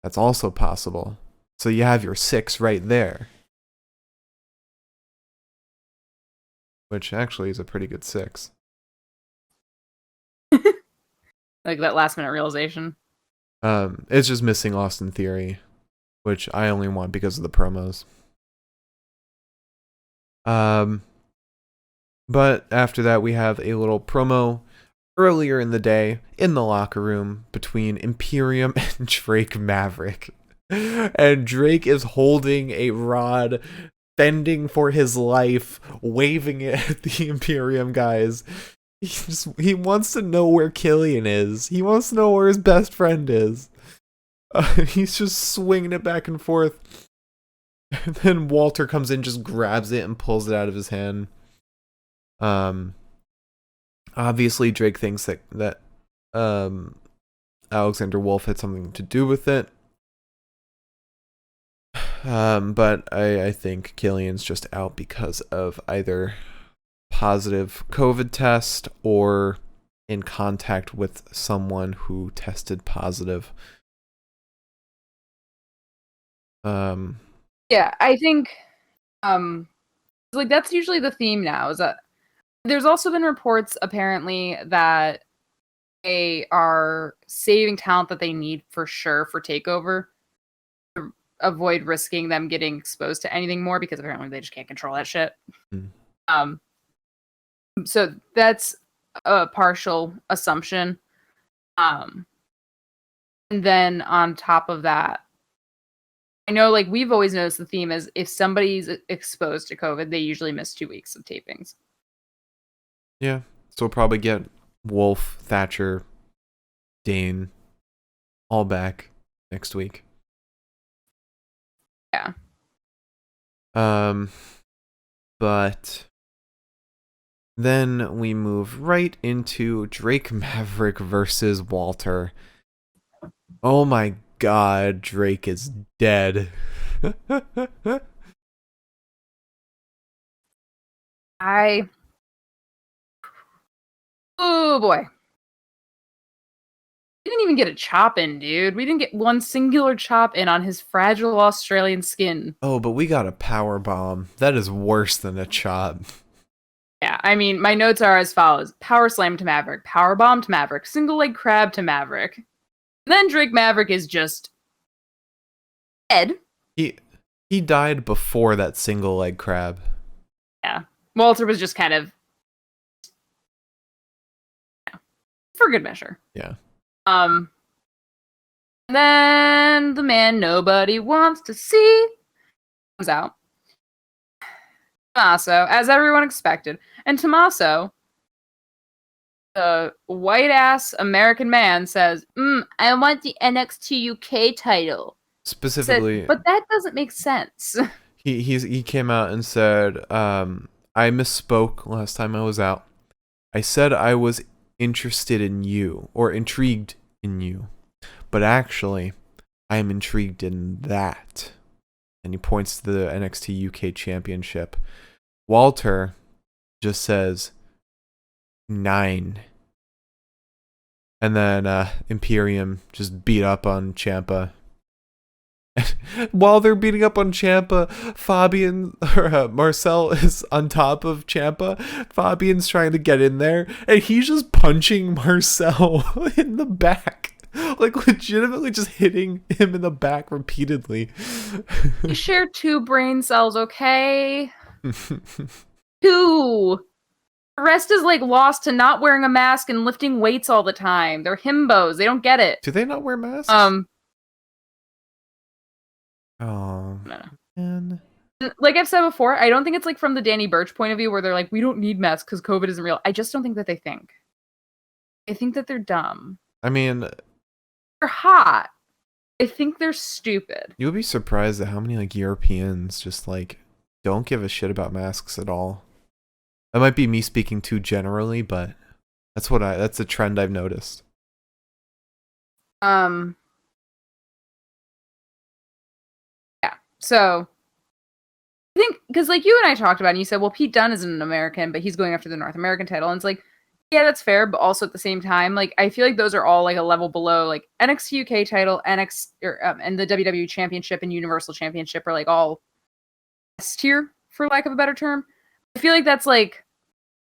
that's also possible. So you have your 6 right there. Which actually is a pretty good 6. Like that last minute realization. It's just missing Austin Theory, which I only want because of the promos. But after that, we have a little promo earlier in the day in the locker room between Imperium and Drake Maverick. And Drake is holding a rod, fending for his life, waving it at the Imperium guys. He wants to know where Killian is. He wants to know where his best friend is. He's just swinging it back and forth. And then Walter comes in, just grabs it and pulls it out of his hand. Obviously Drake thinks that Alexander Wolf had something to do with it. But I think Killian's just out because of either positive COVID test or in contact with someone who tested positive. Yeah, I think like that's usually the theme now, is that there's also been reports apparently that they are saving talent that they need for sure for TakeOver to avoid risking them getting exposed to anything more, because apparently they just can't control that shit. So that's a partial assumption. And then on top of that, I know, like, we've always noticed the theme is if somebody's exposed to COVID, they usually miss 2 weeks of tapings. Yeah, so we'll probably get Wolf, Thatcher, Dane all back next week. Yeah. But then we move right into Drake Maverick versus Walter. Oh my god, Drake is dead. Oh boy. We didn't even get a chop in, dude. We didn't get one singular chop in on his fragile Australian skin. Oh, but we got a power bomb. That is worse than a chop. Yeah, I mean, my notes are as follows: power slam to Maverick, power bomb to Maverick, single leg crab to Maverick. And then Drake Maverick is just dead. He died before that single leg crab. Yeah. Walter was just kind of, for good measure. Yeah. And then the man nobody wants to see comes out. Tommaso, as everyone expected. And Tommaso, the white-ass American man, says, I want the NXT UK title. Specifically... but that doesn't make sense. He came out and said, I misspoke last time I was out. I said I was interested in you, or intrigued in you. But actually, I am intrigued in that. And he points to the NXT UK Championship. Walter just says 9. And then Imperium just beat up on Ciampa. While they're beating up on Ciampa, Marcel is on top of Ciampa. Fabian's trying to get in there, and he's just punching Marcel in the back. Like, legitimately just hitting him in the back repeatedly. You share 2 brain cells, okay? 2! The rest is, like, lost to not wearing a mask and lifting weights all the time. They're himbos. They don't get it. Do they not wear masks? Oh, no. man. Like I've said before, I don't think it's, like, from the Danny Burch point of view where they're like, we don't need masks because COVID isn't real. I just don't think that they think. I think that they're dumb. I mean... They're hot. I think they're stupid. You would be surprised at how many, like, Europeans just, like, don't give a shit about masks at all. That might be me speaking too generally, but that's a trend I've noticed. Yeah. So I think because like you and I talked about it, and you said, well, Pete Dunne isn't an American, but he's going after the North American title. And it's like, yeah, that's fair, but also at the same time, like I feel like those are all like a level below. Like NXT UK title, and the WWE Championship and Universal Championship are like all S tier, for lack of a better term. I feel like that's like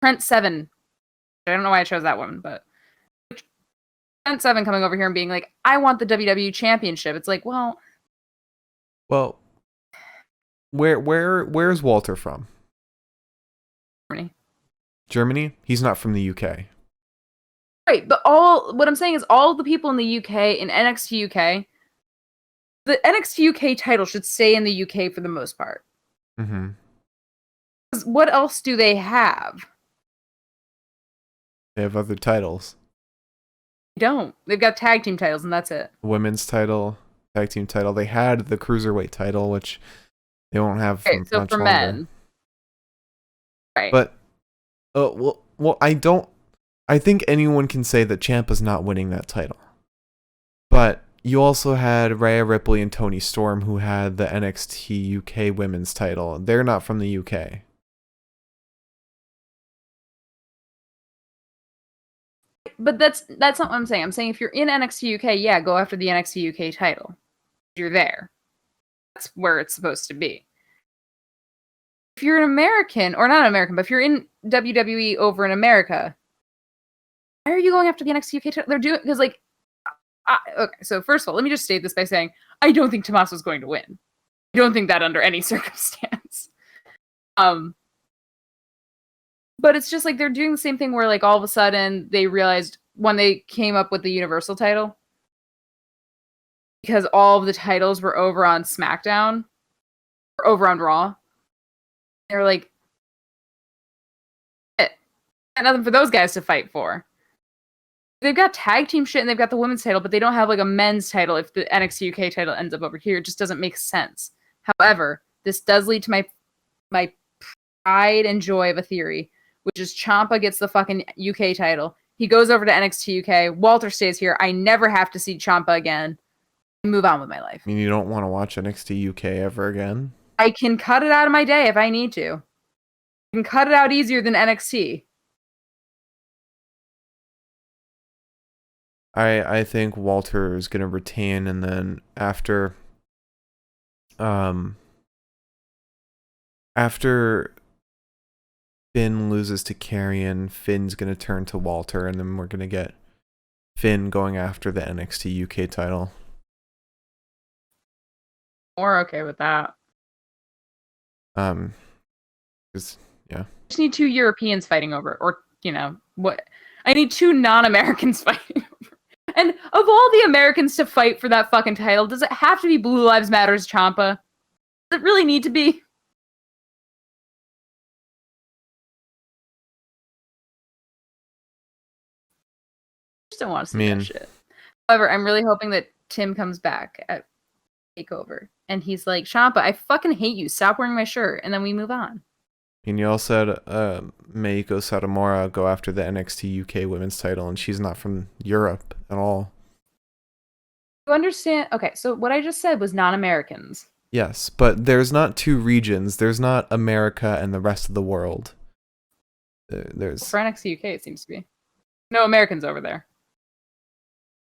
Trent Seven. I don't know why I chose that one, but Trent Seven coming over here and being like, I want the WWE Championship. It's like, well, where's Walter from? Germany. Germany? He's not from the UK. Right, but what I'm saying is all the people in the UK, in NXT UK, the NXT UK title should stay in the UK for the most part. Mm-hmm. Because what else do they have? They have other titles. They don't. They've got tag team titles, and that's it. Women's title, tag team title. They had the cruiserweight title, which they won't have for much longer. Men. Right. But, well, I think anyone can say that Ciampa's not winning that title. But you also had Rhea Ripley and Toni Storm, who had the NXT UK women's title. They're not from the UK. But that's not what I'm saying. I'm saying if you're in NXT UK, yeah, go after the NXT UK title. You're there. That's where it's supposed to be. If you're an American, or not an American, but if you're in WWE over in America, why are you going after the NXT UK title? They're doing, because like, okay, so first of all, let me just state this by saying, I don't think Tommaso's going to win. I don't think that under any circumstance. But it's just like they're doing the same thing where like all of a sudden they realized when they came up with the Universal title, because all of the titles were over on SmackDown or over on Raw, they were like, got nothing for those guys to fight for. They've got tag team shit and they've got the women's title, but they don't have like a men's title. If the NXT UK title ends up over here, it just doesn't make sense. However, this does lead to my pride and joy of a theory, which is Ciampa gets the fucking UK title. He goes over to NXT UK. Walter stays here. I never have to see Ciampa again. I move on with my life. I mean, you don't want to watch NXT UK ever again? I can cut it out of my day if I need to. I can cut it out easier than NXT. I think Walter is going to retain, and then after Finn loses to Karrion, Finn's going to turn to Walter, and then we're going to get Finn going after the NXT UK title. We're okay with that. 'Cause, yeah. I just need 2 Europeans fighting over it, or, you know, what? I need 2 non-Americans fighting over it. And of all the Americans to fight for that fucking title, does it have to be Blue Lives Matter's Ciampa? Does it really need to be? I just don't want to see that shit. However, I'm really hoping that Tim comes back at TakeOver. And he's like, Ciampa, I fucking hate you. Stop wearing my shirt. And then we move on. And you also had Meiko Satomura go after the NXT UK women's title, and she's not from Europe at all. You understand? Okay, so what I just said was non-Americans. Yes, but there's not 2 regions. There's not America and the rest of the world. There's for NXT UK, it seems to be. No Americans over there.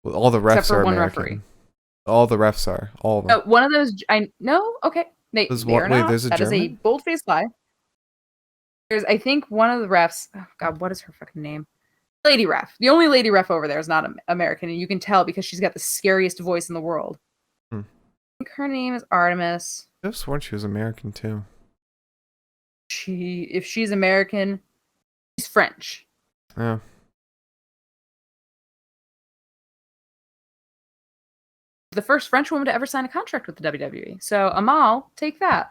Well, all the refs except for are one American. referee. All the refs are. All of them. One of those. I no. Okay, they are not. There's a That is a German? bold-faced lie. There's, I think, one of the refs. Oh God, what is her fucking name? Lady ref. The only lady ref over there is not American, and you can tell because she's got the scariest voice in the world. Hmm. I think her name is Artemis. I've sworn she was American too. If she's American, she's French. Yeah. The first French woman to ever sign a contract with the WWE. So Amal, take that.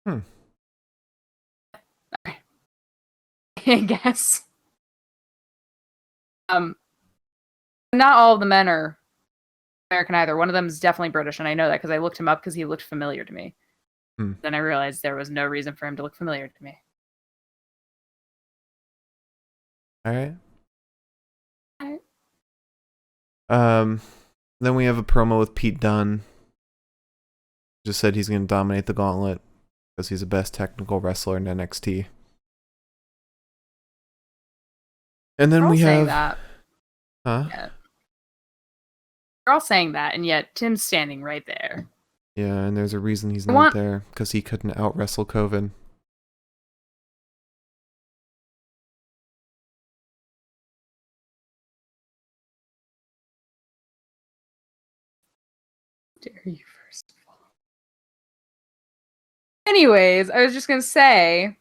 I guess. Not all of the men are American either. One of them is definitely British, and I know that because I looked him up because he looked familiar to me. Then I realized there was no reason for him to look familiar to me. All right. All right. Then we have a promo with Pete Dunne. Just said he's going to dominate the gauntlet because he's the best technical wrestler in NXT. And then we have that. Huh? Yeah. They're all saying that, and yet Tim's standing right there. Yeah, and there's a reason he's not there, because he couldn't out-wrestle COVID. Dare you, first of all. Anyways, I was just going to say,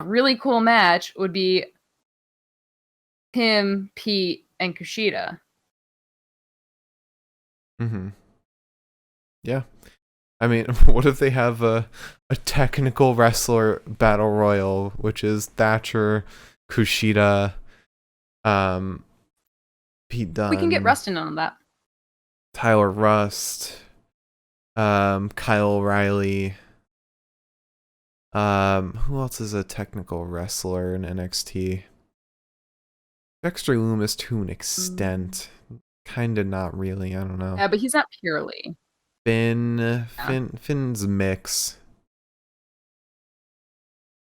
a really cool match would be him, Pete, and Kushida. Mm-hmm. Yeah. I mean, what if they have a technical wrestler battle royal, which is Thatcher, Kushida, Pete Dunne. We can get Rust in on that. Tyler Rust, Kyle O'Reilly. Who else is a technical wrestler in NXT? Dexter Loomis to an extent. Kinda not really, I don't know. Yeah, but he's not purely. Finn's mix.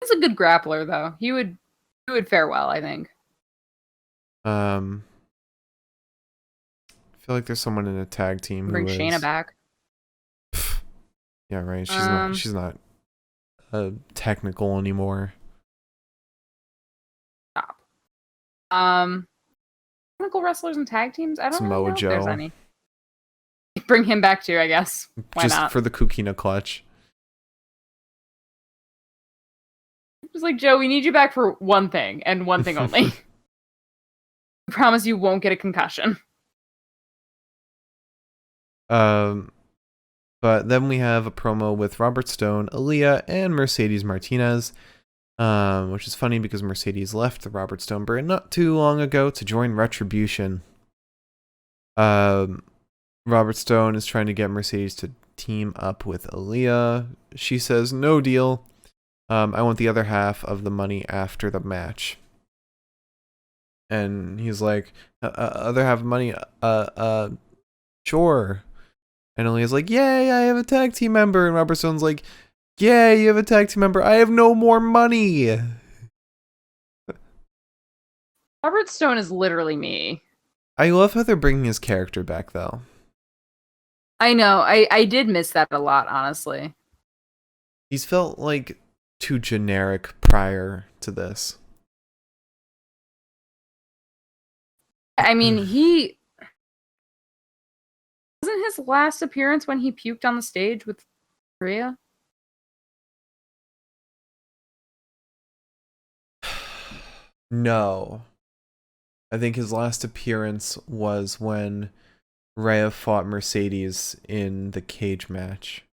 He's a good grappler though. He would fare well, I think. I feel like there's someone in a tag team who Bring Shayna back. Yeah, right. She's not technical anymore. Stop. Technical wrestlers and tag teams? I don't really know if there's any. Bring him back too, I guess. Why just not? For the Kukina clutch. It's like, Joe, we need you back for one thing and one thing only. I promise you won't get a concussion. But then we have a promo with Robert Stone, Aliyah, and Mercedes Martinez. Which is funny because Mercedes left the Robert Stone brand not too long ago to join Retribution. Robert Stone is trying to get Mercedes to team up with Aliyah. She says, no deal. I want the other half of the money after the match. And he's like, other half of money? Sure. And Aliyah's like, yay, I have a tag team member. And Robert Stone's like, yay, you have a tag team member. I have no more money. Robert Stone is literally me. I love how they're bringing his character back, though. I know. I did miss that a lot, honestly. He's felt like too generic prior to this. I mean, wasn't his last appearance when he puked on the stage with Rhea? No. I think his last appearance was when Rhea fought Mercedes in the cage match.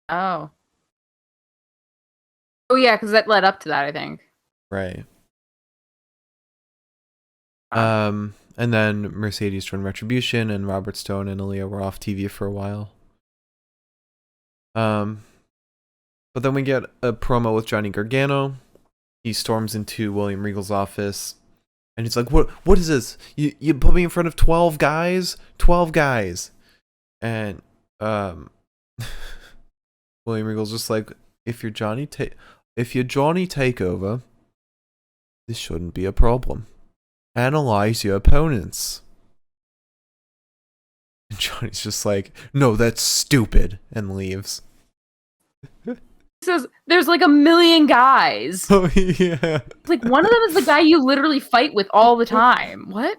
Oh. Oh, yeah, because that led up to that, I think. Right. And then Mercedes joined Retribution, and Robert Stone and Aliyah were off TV for a while. But then we get a promo with Johnny Gargano. He storms into William Regal's office, and he's like, "What is this? You put me in front of 12 guys? 12 guys?" And William Regal's just like, "If you're Johnny Takeover, this shouldn't be a problem. Analyze your opponents." And Johnny's just like, no, that's stupid, and leaves. He says, there's like a million guys. Oh, yeah. Like, one of them is the guy you literally fight with all the time. What?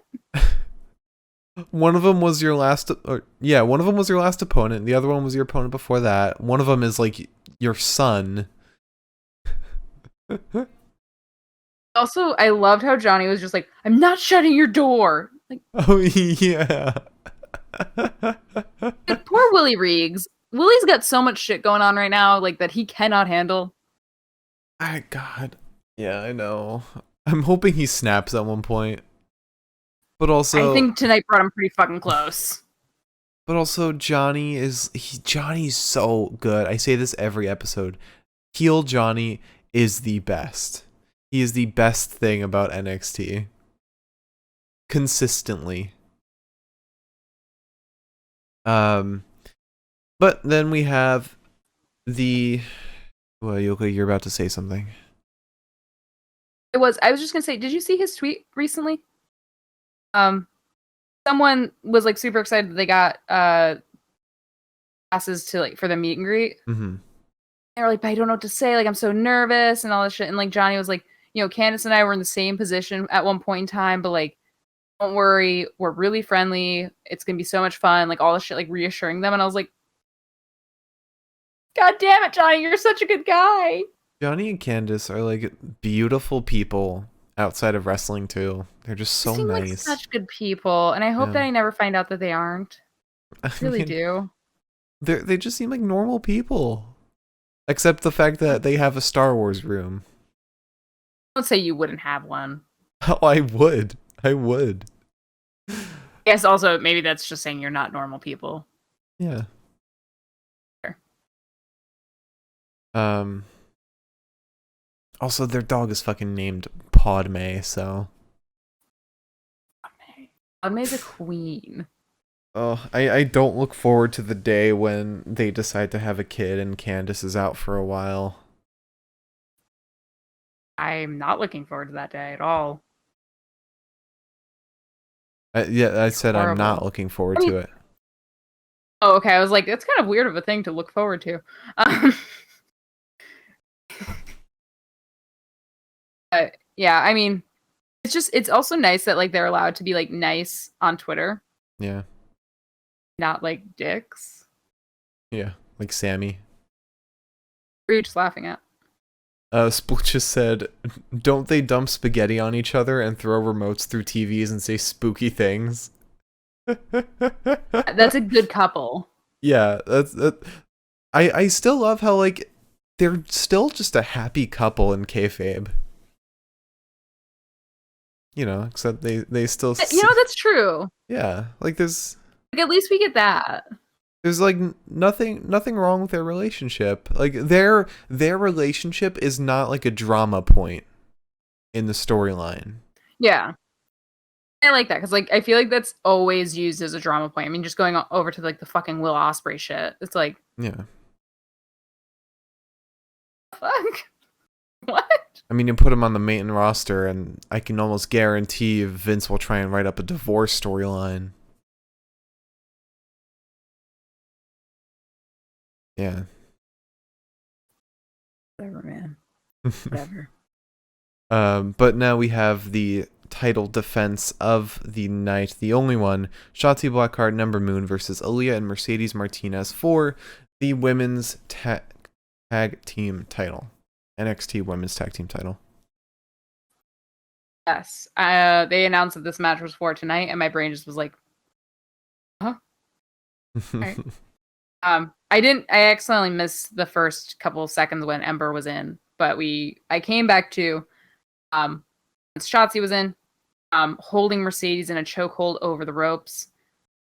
One of them was your last, one of them was your last opponent. The other one was your opponent before that. One of them is like your son. Also, I loved how Johnny was just like, I'm not shutting your door. Like, oh, yeah. like, poor Willie Reegs. Willie's got so much shit going on right now, like, that he cannot handle. God. Yeah, I know. I'm hoping he snaps at one point. But also, I think tonight brought him pretty fucking close. But also, Johnny's so good. I say this every episode. Heel Johnny is the best. He is the best thing about NXT. Consistently. But then we have the... Well, Yoka, you're about to say something. I was just gonna say, did you see his tweet recently? Someone was like super excited that they got passes to like for the meet and greet. Mm-hmm. They were like, but I don't know what to say. Like, I'm so nervous and all this shit. And like Johnny was like, Candace and I were in the same position at one point in time, but like, don't worry, we're really friendly. It's gonna be so much fun. Like all this shit, like reassuring them. And I was like, God damn it, Johnny, you're such a good guy. Johnny and Candace are like beautiful people outside of wrestling too. They're just so They seem nice. like such good people, and I hope that I never find out that they aren't. I really do. They just seem like normal people, except the fact that they have a Star Wars room. Don't say you wouldn't have one. Oh, I would. Yes. Also, maybe that's just saying you're not normal people. Yeah. Sure. Also, their dog is fucking named Padme, so. Padme's a queen. Oh, I don't look forward to the day when they decide to have a kid and Candace is out for a while. I'm not looking forward to that day at all. I said Horrible. I'm not looking forward to it. Oh, okay. I was like, it's kind of weird of a thing to look forward to. Yeah, I mean, it's also nice that like they're allowed to be like nice on Twitter. Yeah. Not like dicks. Yeah, like Sammy. What are you just laughing at? Split just said, don't they dump spaghetti on each other and throw remotes through TVs and say spooky things? That's a good couple. Yeah, I still love how like they're still just a happy couple in kayfabe. Except they still. That's true. Yeah, like there's. Like at least we get that. There's like nothing wrong with their relationship. Like their relationship is not like a drama point in the storyline. Yeah. I like that because like I feel like that's always used as a drama point. I mean, just going over to like the fucking Will Ospreay shit. It's like, yeah. Fuck. What? I mean, you put him on the main roster, and I can almost guarantee Vince will try and write up a divorce storyline. Yeah. Whatever, man. Whatever. But now we have the title defense of the night, the only one, Shotzi Blackheart and Ember Moon versus Aliyah and Mercedes Martinez for the women's tag team title. NXT women's tag team title. Yes. They announced that this match was for tonight, and my brain just was like, huh? Right. I accidentally missed the first couple of seconds when Ember was in, but I came back to Shotzi was in, holding Mercedes in a chokehold over the ropes.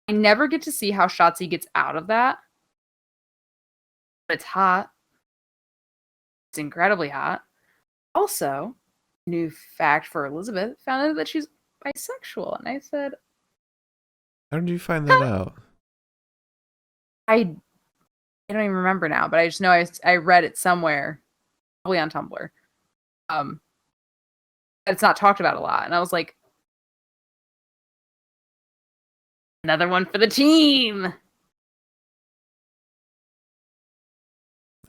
I never get to see how Shotzi gets out of that. But it's hot. It's incredibly hot. Also, new fact for Elizabeth, found out that she's bisexual. And I said, how did you find that out? I don't even remember now, but I just know I read it somewhere, probably on Tumblr. It's not talked about a lot. And I was like, Another one for the team.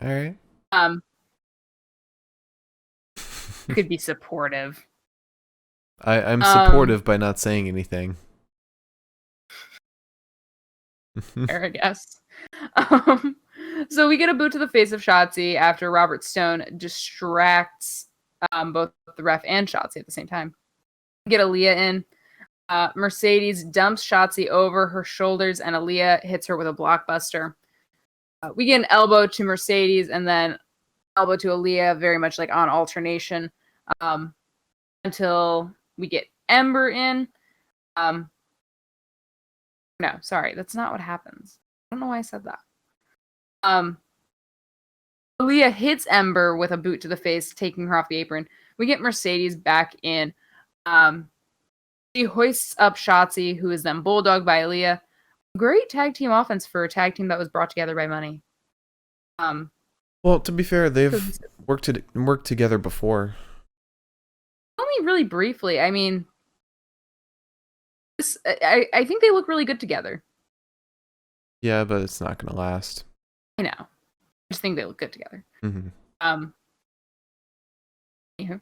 All right. Could be supportive. I'm supportive by not saying anything. Fair, I guess. So we get a boot to the face of Shotzi after Robert Stone distracts both the ref and Shotzi at the same time. Get Aliyah in. Mercedes dumps Shotzi over her shoulders, and Aliyah hits her with a blockbuster. We get an elbow to Mercedes, and then elbow to Aliyah, very much like on alternation, until we get Ember in. No, sorry, that's not what happens. I don't know why I said that. Aliyah hits Ember with a boot to the face, taking her off the apron. We get Mercedes back in. She hoists up Shotzi, who is then bulldogged by Aliyah. Great tag team offense for a tag team that was brought together by money. Well, to be fair, they've worked together before. Only really briefly. I mean, I think they look really good together. Yeah, but it's not going to last. I know. I just think they look good together. Mm-hmm. Anywho.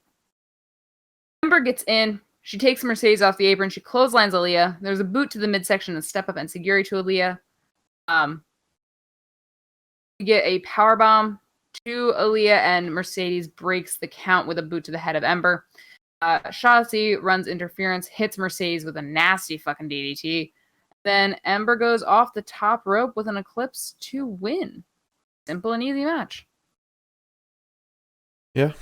Ember gets in. She takes Mercedes off the apron. She clotheslines Aliyah. There's a boot to the midsection and step up and Seguri to Aliyah. We get a powerbomb to Aliyah, and Mercedes breaks the count with a boot to the head of Ember. Shotzi runs interference, hits Mercedes with a nasty fucking DDT. Then Ember goes off the top rope with an eclipse to win. Simple and easy match. Yeah.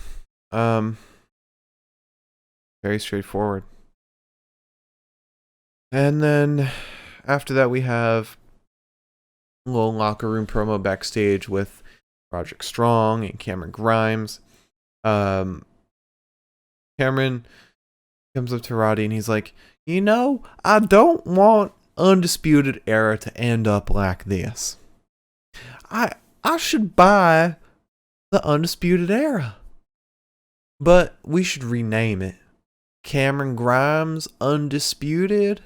Very straightforward. And then after that, we have a little locker room promo backstage with Roderick Strong and Cameron Grimes. Cameron comes up to Roddy and he's like, I don't want Undisputed Era to end up like this. I should buy the Undisputed Era. But we should rename it. Cameron Grimes Undisputed?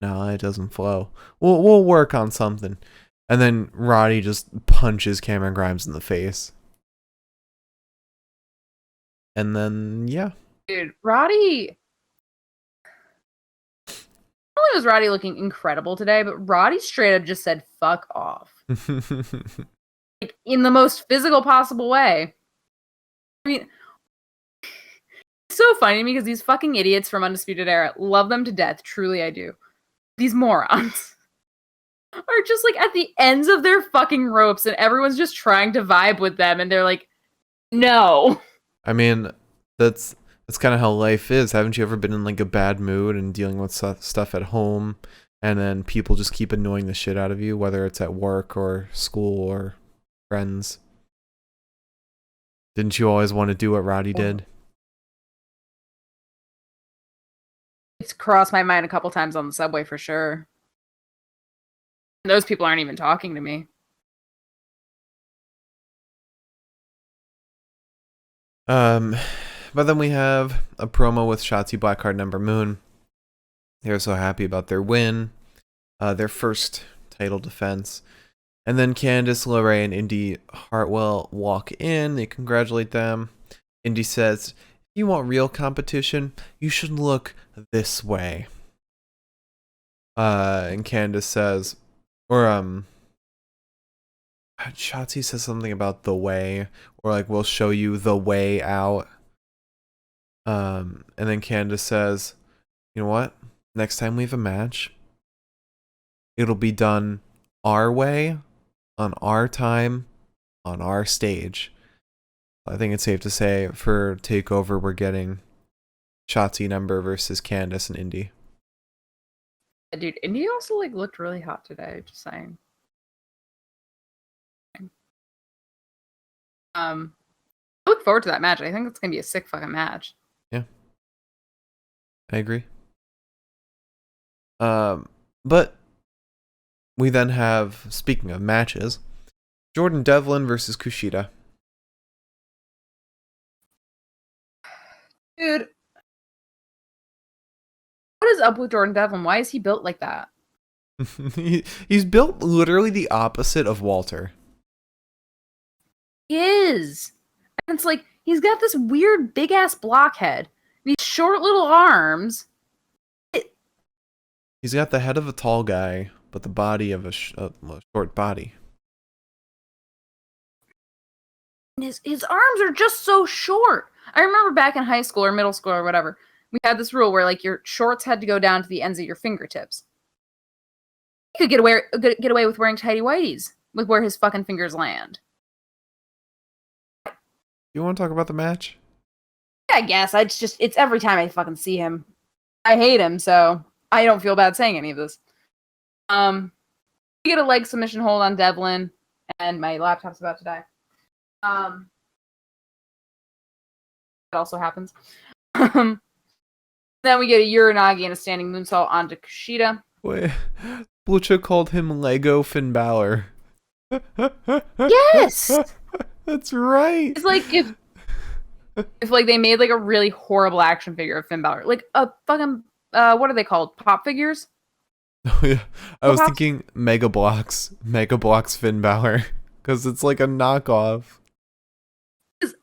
No, it doesn't flow. We'll work on something. And then Roddy just punches Cameron Grimes in the face. And then, yeah. Dude, Roddy... Not only was Roddy looking incredible today, but Roddy straight up just said, fuck off. Like, in the most physical possible way. I mean... It's so funny to me because these fucking idiots from Undisputed Era, love them to death. Truly, I do. These morons are just like at the ends of their fucking ropes and everyone's just trying to vibe with them and they're like, no. I mean, that's kind of how life is. Haven't you ever been in like a bad mood and dealing with stuff at home and then people just keep annoying the shit out of you, whether it's at work or school or friends? Didn't you always want to do what Roddy did? It's crossed my mind a couple times on the subway for sure. And those people aren't even talking to me. But then we have a promo with Shotzi, Blackheart, and Ember Moon. They're so happy about their win, their first title defense. And then Candice LeRae and Indy Hartwell walk in. They congratulate them. Indy says, if you want real competition, you should look this way. And Candice says, Shotzi says something about the way, or like, we'll show you the way out. And then Candice says, you know what? Next time we have a match, it'll be done our way, on our time, on our stage. I think it's safe to say for TakeOver, we're getting Shotzi and Ember versus Candice and Indy. Dude, Indy also like looked really hot today, just saying. I look forward to that match. I think it's gonna be a sick fucking match. Yeah. I agree. But we then have, speaking of matches, Jordan Devlin versus Kushida. Dude, what is up with Jordan Devlin? Why is he built like that? He's built literally the opposite of Walter. He is. And it's like, he's got this weird big-ass blockhead. These short little arms. He's got the head of a tall guy, but the body of a short body. His arms are just so short. I remember back in high school or middle school or whatever, we had this rule where like your shorts had to go down to the ends of your fingertips. He could get away with wearing tighty whities with where his fucking fingers land. You want to talk about the match? Yeah, I guess. It's every time I fucking see him. I hate him, so I don't feel bad saying any of this. We get a leg submission hold on Devlin, and my laptop's about to die. That also happens. Then we get a Uranagi and a standing moonsault onto Kushida. Wait, Lucha called him Lego Finn Balor. Yes! That's right. It's like if like they made like a really horrible action figure of Finn Balor. Like a fucking what are they called? Pop figures? Oh yeah. I was thinking Mega Blocks Finn Balor. Because it's like a knockoff.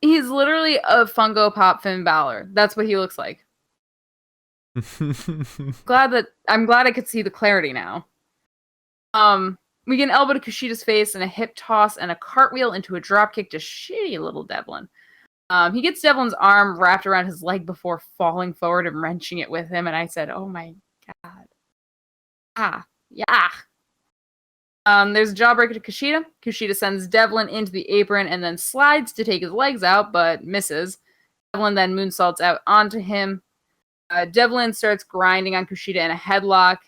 He's literally a Funko Pop Finn Balor. That's what he looks like. I'm glad I could see the clarity now. We get an elbow to Kushida's face and a hip toss and a cartwheel into a dropkick to shitty little Devlin. He gets Devlin's arm wrapped around his leg before falling forward and wrenching it with him, and I said, oh my god. Ah, yeah. There's a jawbreaker to Kushida. Kushida sends Devlin into the apron and then slides to take his legs out, but misses. Devlin then moonsaults out onto him. Devlin starts grinding on Kushida in a headlock.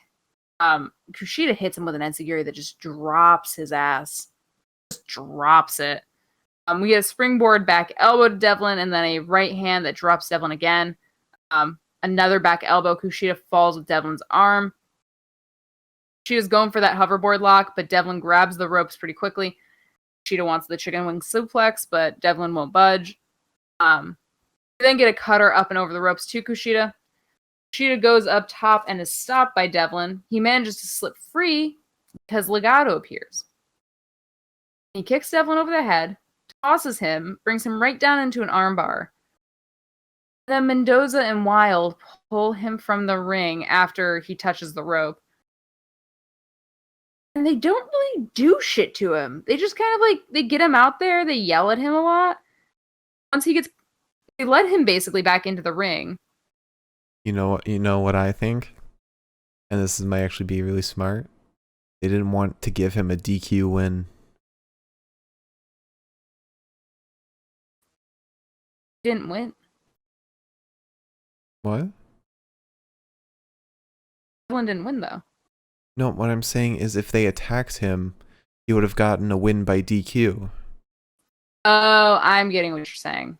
Kushida hits him with an enziguri that just drops his ass. Just drops it. We get a springboard back elbow to Devlin and then a right hand that drops Devlin again. Another back elbow. Kushida falls with Devlin's arm. Kushida's going for that hoverboard lock, but Devlin grabs the ropes pretty quickly. Kushida wants the chicken wing suplex, but Devlin won't budge. We then get a cutter up and over the ropes to Kushida. Kushida goes up top and is stopped by Devlin. He manages to slip free because Legado appears. He kicks Devlin over the head, tosses him, brings him right down into an armbar. Then Mendoza and Wilde pull him from the ring after he touches the rope. And they don't really do shit to him. They just kind of like, they get him out there, they yell at him a lot. Once they let him basically back into the ring. You know what I think? And this might actually be really smart. They didn't want to give him a DQ win. Didn't win. What? Devlin didn't win though. No, what I'm saying is if they attacked him, he would have gotten a win by DQ. Oh, I'm getting what you're saying.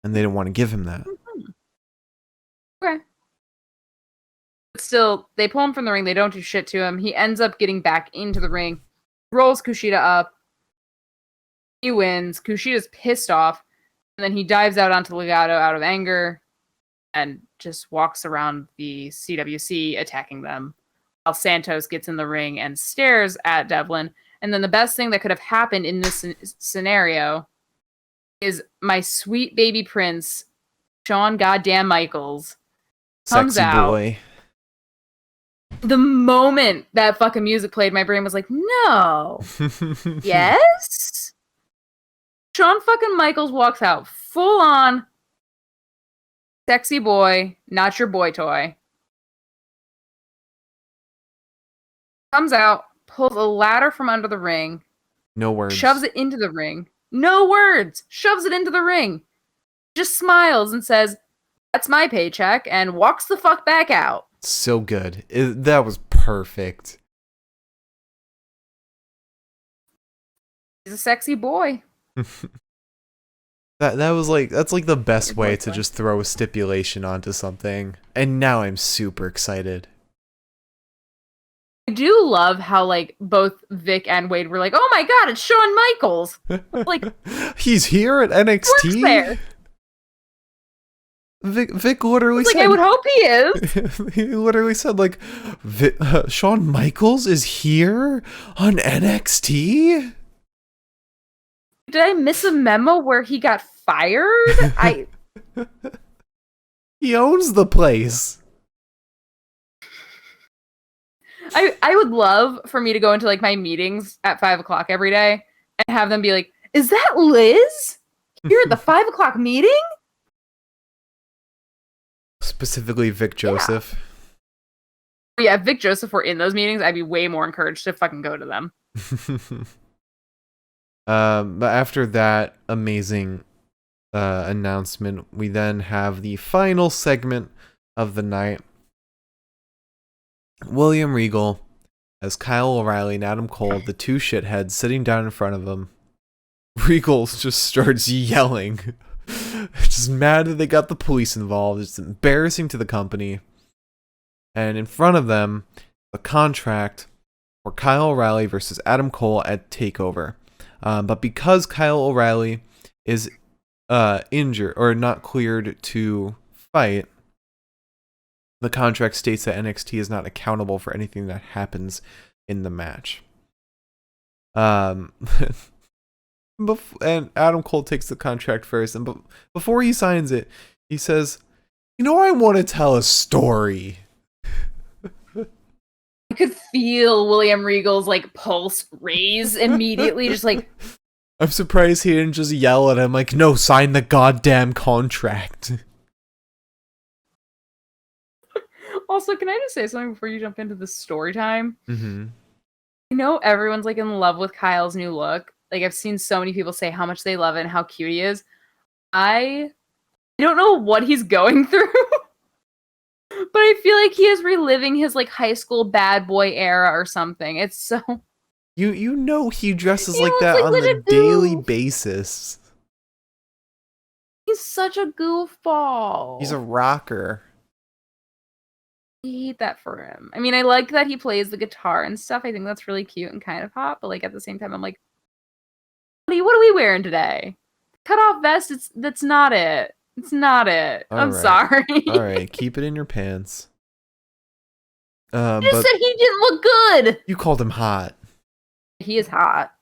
And they didn't want to give him that. Mm-hmm. Okay. But still, they pull him from the ring. They don't do shit to him. He ends up getting back into the ring. Rolls Kushida up. He wins. Kushida's pissed off. And then he dives out onto Legado out of anger. And just walks around the CWC attacking them. While Santos gets in the ring and stares at Devlin. And then the best thing that could have happened in this scenario is my sweet baby prince, Shawn goddamn Michaels, comes Sexy out. boy. The moment that fucking music played, my brain was like, no. Yes? Shawn fucking Michaels walks out full on sexy boy, not your boy toy. Comes out, pulls a ladder from under the ring. No words. Shoves it into the ring. No words. Shoves it into the ring. Just smiles and says, that's my paycheck, and walks the fuck back out. So good. That was perfect. He's a sexy boy. That's like the best way to just throw a stipulation onto something. And now I'm super excited. I do love how like both Vic and Wade were like, "Oh my god, it's Shawn Michaels!" Like he's here at works NXT. there. Vic literally It's said. like, I would hope he is. He literally said like, Shawn Michaels is here on NXT. Did I miss a memo where he got fired? He owns the place. I would love for me to go into like my meetings at 5:00 every day and have them be like, "Is that Liz here at the 5:00 meeting?" Specifically, Vic Joseph. Yeah, if Vic Joseph were in those meetings, I'd be way more encouraged to fucking go to them. But after that amazing announcement, we then have the final segment of the night. William Regal as Kyle O'Reilly and Adam Cole, the two shitheads, sitting down in front of him. Regal just starts yelling. Just mad that they got the police involved. It's embarrassing to the company. And in front of them, a contract for Kyle O'Reilly versus Adam Cole at TakeOver. But because Kyle O'Reilly is injured or not cleared to fight, the contract states that NXT is not accountable for anything that happens in the match. And Adam Cole takes the contract first, and before he signs it, he says, I want to tell a story. I could feel William Regal's like pulse raise immediately, just like. I'm surprised he didn't just yell at him like, "No, sign the goddamn contract." Also, can I just say something before you jump into the story time? Mm-hmm. I know everyone's like in love with Kyle's new look. Like I've seen so many people say how much they love it and how cute he is. I don't know what he's going through. But I feel like he is reliving his like high school bad boy era or something. It's so he dresses like that on the daily basis. He's such a goofball. He's a rocker. I hate that for him. I mean, I like that he plays the guitar and stuff. I think that's really cute and kind of hot. But like at the same time, I'm like, what are we wearing today? Cut off vest. That's not it. It's not it. I'm sorry. All right, keep it in your pants. You just said he didn't look good. You called him hot. He is hot.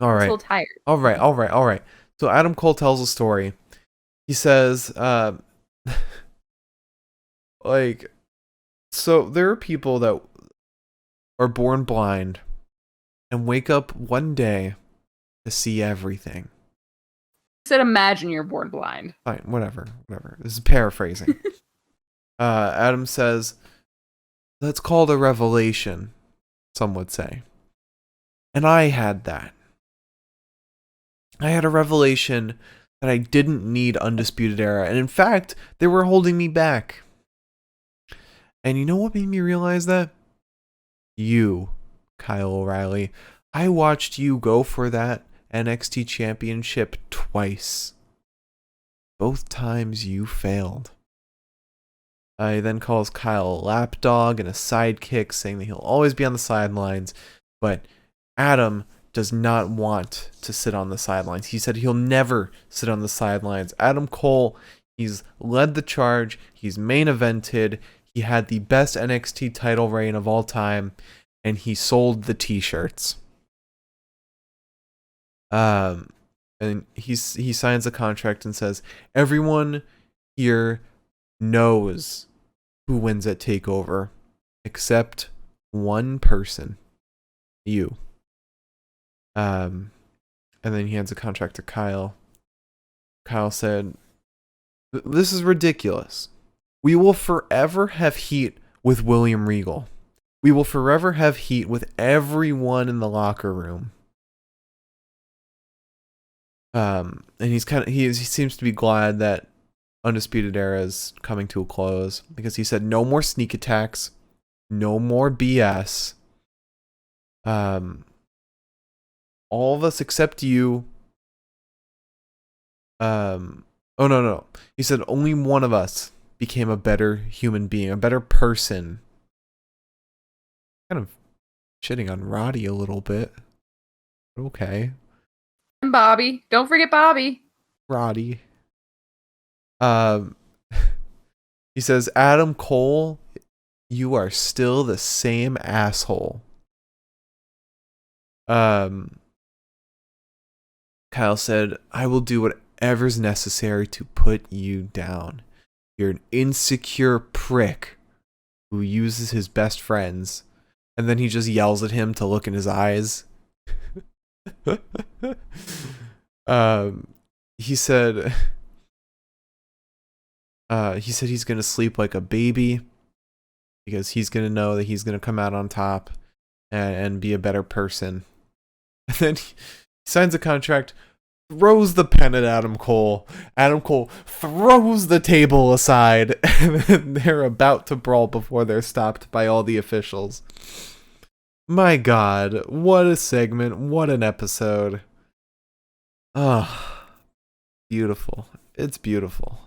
All right. I'm so tired. All right. So Adam Cole tells a story. He says, like, so there are people that are born blind and wake up one day to see everything. He said, imagine you're born blind. Fine, whatever. This is paraphrasing. Adam says, that's called a revelation, some would say. And I had that. I had a revelation that I didn't need Undisputed Era. And in fact, they were holding me back. And you know what made me realize that? You, Kyle O'Reilly. I watched you go for that NXT championship twice. Both times you failed. He then calls Kyle a lapdog and a sidekick, saying that he'll always be on the sidelines. But Adam does not want to sit on the sidelines. He said he'll never sit on the sidelines. Adam Cole, he's led the charge. He's main evented. He had the best NXT title reign of all time. And he sold the t-shirts. And he signs a contract and says, everyone here knows who wins at TakeOver, except one person, you. And then he hands a contract to Kyle. Kyle said, this is ridiculous. We will forever have heat with William Regal. We will forever have heat with everyone in the locker room. And he seems to be glad that Undisputed Era is coming to a close, because he said no more sneak attacks, no more BS. All of us except you. Oh no. He said only one of us became a better human being, a better person. Kind of shitting on Roddy a little bit. Okay. And Bobby. Don't forget Bobby. Roddy. He says, Adam Cole, you are still the same asshole. Kyle said, I will do whatever's necessary to put you down. You're an insecure prick who uses his best friends. And then he just yells at him to look in his eyes. He said he's gonna sleep like a baby because he's gonna know that he's gonna come out on top and be a better person. And then he signs a contract, throws the pen at Adam Cole. Adam Cole throws the table aside, and then they're about to brawl before they're stopped by all the officials. My God, what a segment, what an episode. Oh, beautiful. It's beautiful.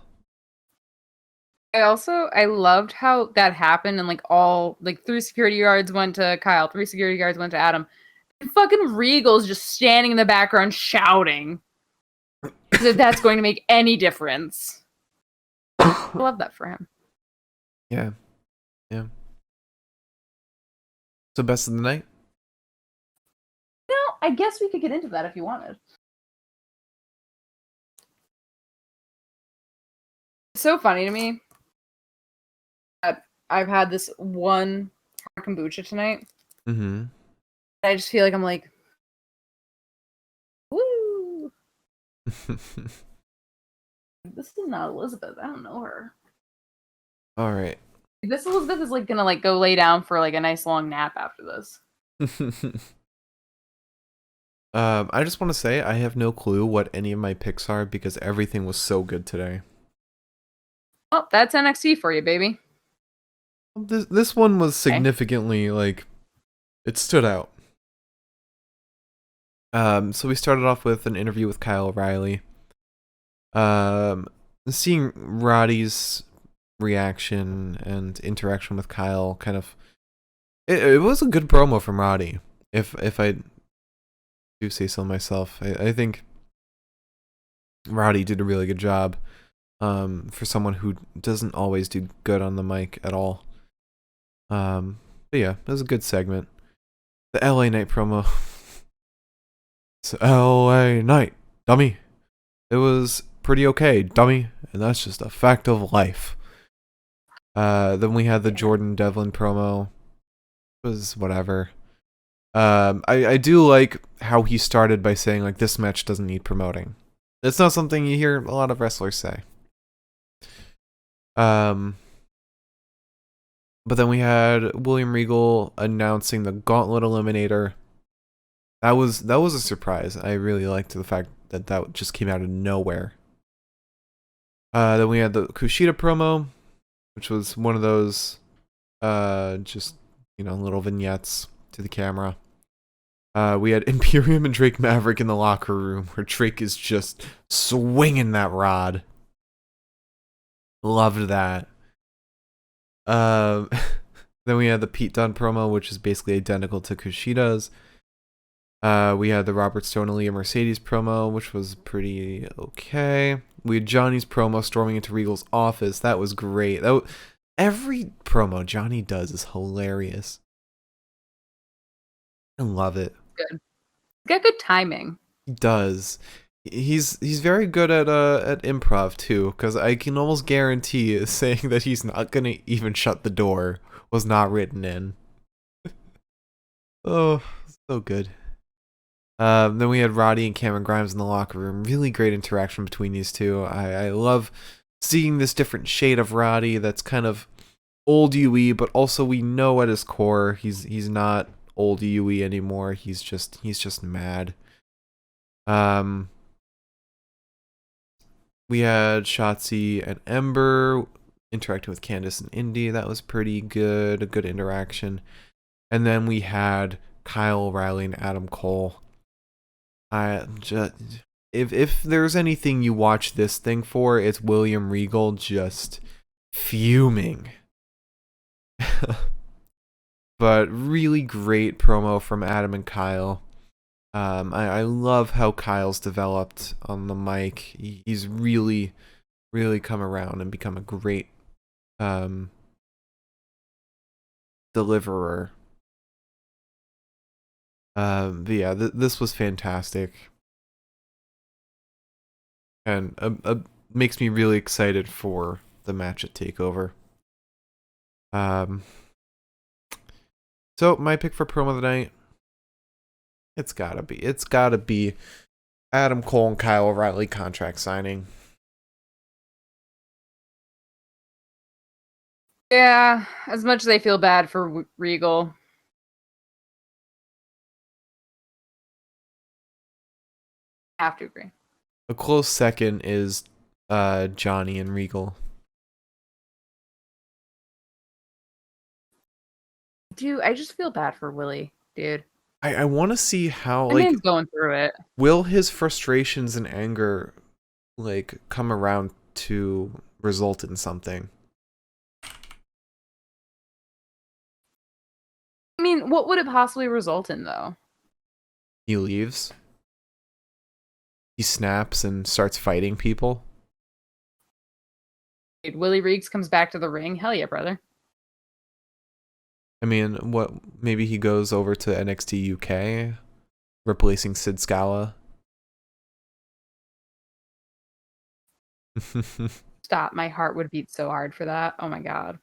I loved how that happened, and like 3 security guards went to Kyle, 3 security guards went to Adam. And fucking Regal's just standing in the background shouting as if that's going to make any difference. I love that for him. Yeah. So best of the night? No, I guess we could get into that if you wanted. It's so funny to me. I've had this one hard kombucha tonight. Mm-hmm. I just feel like I'm like, woo. This is not Elizabeth. I don't know her. All right. This Elizabeth is like gonna like go lay down for like a nice long nap after this. I just want to say I have no clue what any of my picks are because everything was so good today. Oh, that's NXT for you, baby. This one was significantly like it stood out. So we started off with an interview with Kyle O'Reilly. Seeing Roddy's reaction and interaction with Kyle kind of it was a good promo from Roddy. If I do say so myself. I think Roddy did a really good job for someone who doesn't always do good on the mic at all. But yeah, it was a good segment. The LA Knight promo. It's LA Knight, dummy. It was pretty okay, dummy, and that's just a fact of life. Then we had the Jordan Devlin promo. It was whatever. I do like how he started by saying like this match doesn't need promoting. It's not something you hear a lot of wrestlers say. But then we had William Regal announcing the Gauntlet Eliminator. That was a surprise. I really liked the fact that that just came out of nowhere. Then we had the Kushida promo, which was one of those just, you know, little vignettes to the camera. We had Imperium and Drake Maverick in the locker room where Drake is just swinging that rod. Loved that. Then we had the Pete Dunne promo, which is basically identical to Kushida's. We had the Robert Stone Aliyah Mercedes promo, which was pretty okay. We had Johnny's promo storming into Regal's office. That was great. Every promo Johnny does is hilarious. I love it. Good. Got good timing. He does. He's very good at improv too, because I can almost guarantee saying that he's not gonna even shut the door was not written in. Oh, so good. Then we had Roddy and Cameron Grimes in the locker room. Really great interaction between these two. I love seeing this different shade of Roddy that's kind of old UE, but also we know at his core he's not old UE anymore. He's just mad. We had Shotzi and Ember interacting with Candice and Indy. That was pretty good. A good interaction. And then we had Kyle O'Reilly and Adam Cole. If there's anything you watch this thing for, it's William Regal just fuming. But really great promo from Adam and Kyle. I love how Kyle's developed on the mic. He's really come around and become a great deliverer. But yeah, this was fantastic, and makes me really excited for the match at Takeover. So my pick for promo of the night, it's gotta be Adam Cole and Kyle O'Reilly contract signing. Yeah, as much as I feel bad for Regal. I have to agree. A close second is Johnny and Regal. Dude, I just feel bad for Willie, dude. I want to see how, My like, man's going through it. will his frustrations and anger, like, come around to result in something? I mean, what would it possibly result in, though? He leaves. He snaps and starts fighting people. Dude, Willie Reeks comes back to the ring. Hell yeah, brother. I mean, what? Maybe he goes over to NXT UK, replacing Sid Scala. Stop. My heart would beat so hard for that. Oh my god.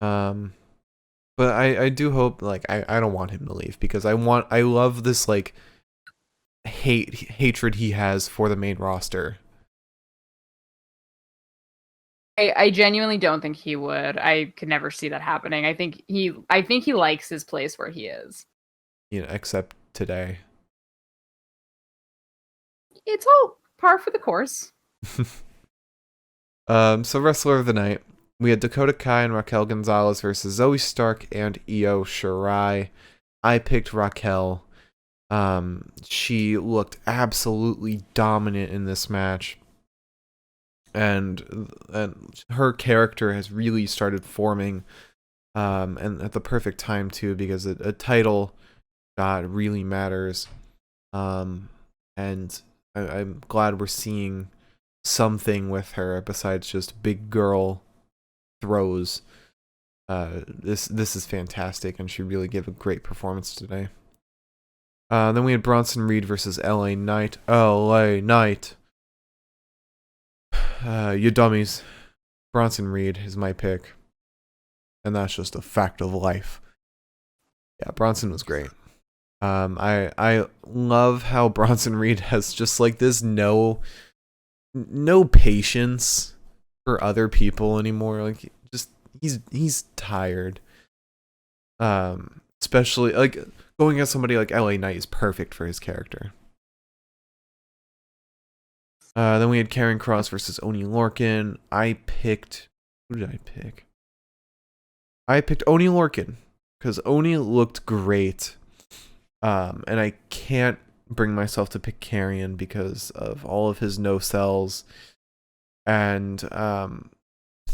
But I do hope, like, I don't want him to leave, because I love this, like, hatred he has for the main roster. I genuinely don't think he would. I could never see that happening. I think he likes his place where he is. You know, except today. It's all par for the course. So wrestler of the night, we had Dakota Kai and Raquel Gonzalez versus Zoey Stark and Io Shirai. I picked Raquel. She looked absolutely dominant in this match, and her character has really started forming, and at the perfect time too, because a title shot really matters, and I'm glad we're seeing something with her besides just big girl throws. This is fantastic, and she really gave a great performance today. Then we had Bronson Reed versus LA Knight. LA Knight. You dummies. Bronson Reed is my pick. And that's just a fact of life. Yeah, Bronson was great. I love how Bronson Reed has just like this no patience for other people anymore. Like, just he's tired. Especially like going against somebody like LA Knight is perfect for his character. Then we had Karrion Kross versus Oney Lorcan. Who did I pick? I picked Oney Lorcan because Oney looked great. And I can't bring myself to pick Karrion because of all of his no-sells. And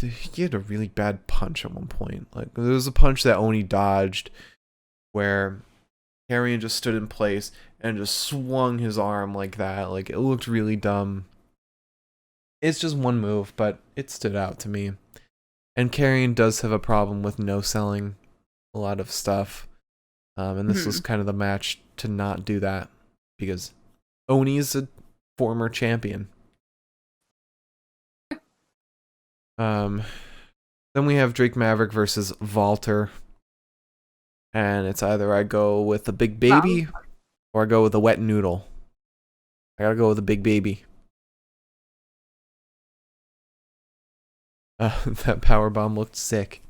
he had a really bad punch at one point. Like, there was a punch that Oney dodged where Karrion just stood in place and just swung his arm like that. Like, it looked really dumb. It's just one move, but it stood out to me. And Karrion does have a problem with no-selling a lot of stuff. And this was kind of the match to not do that, because Oney's a former champion. Then we have Drake Maverick versus Walter. And it's either I go with the big baby or I go with the wet noodle. I gotta go with the big baby. That powerbomb looked sick.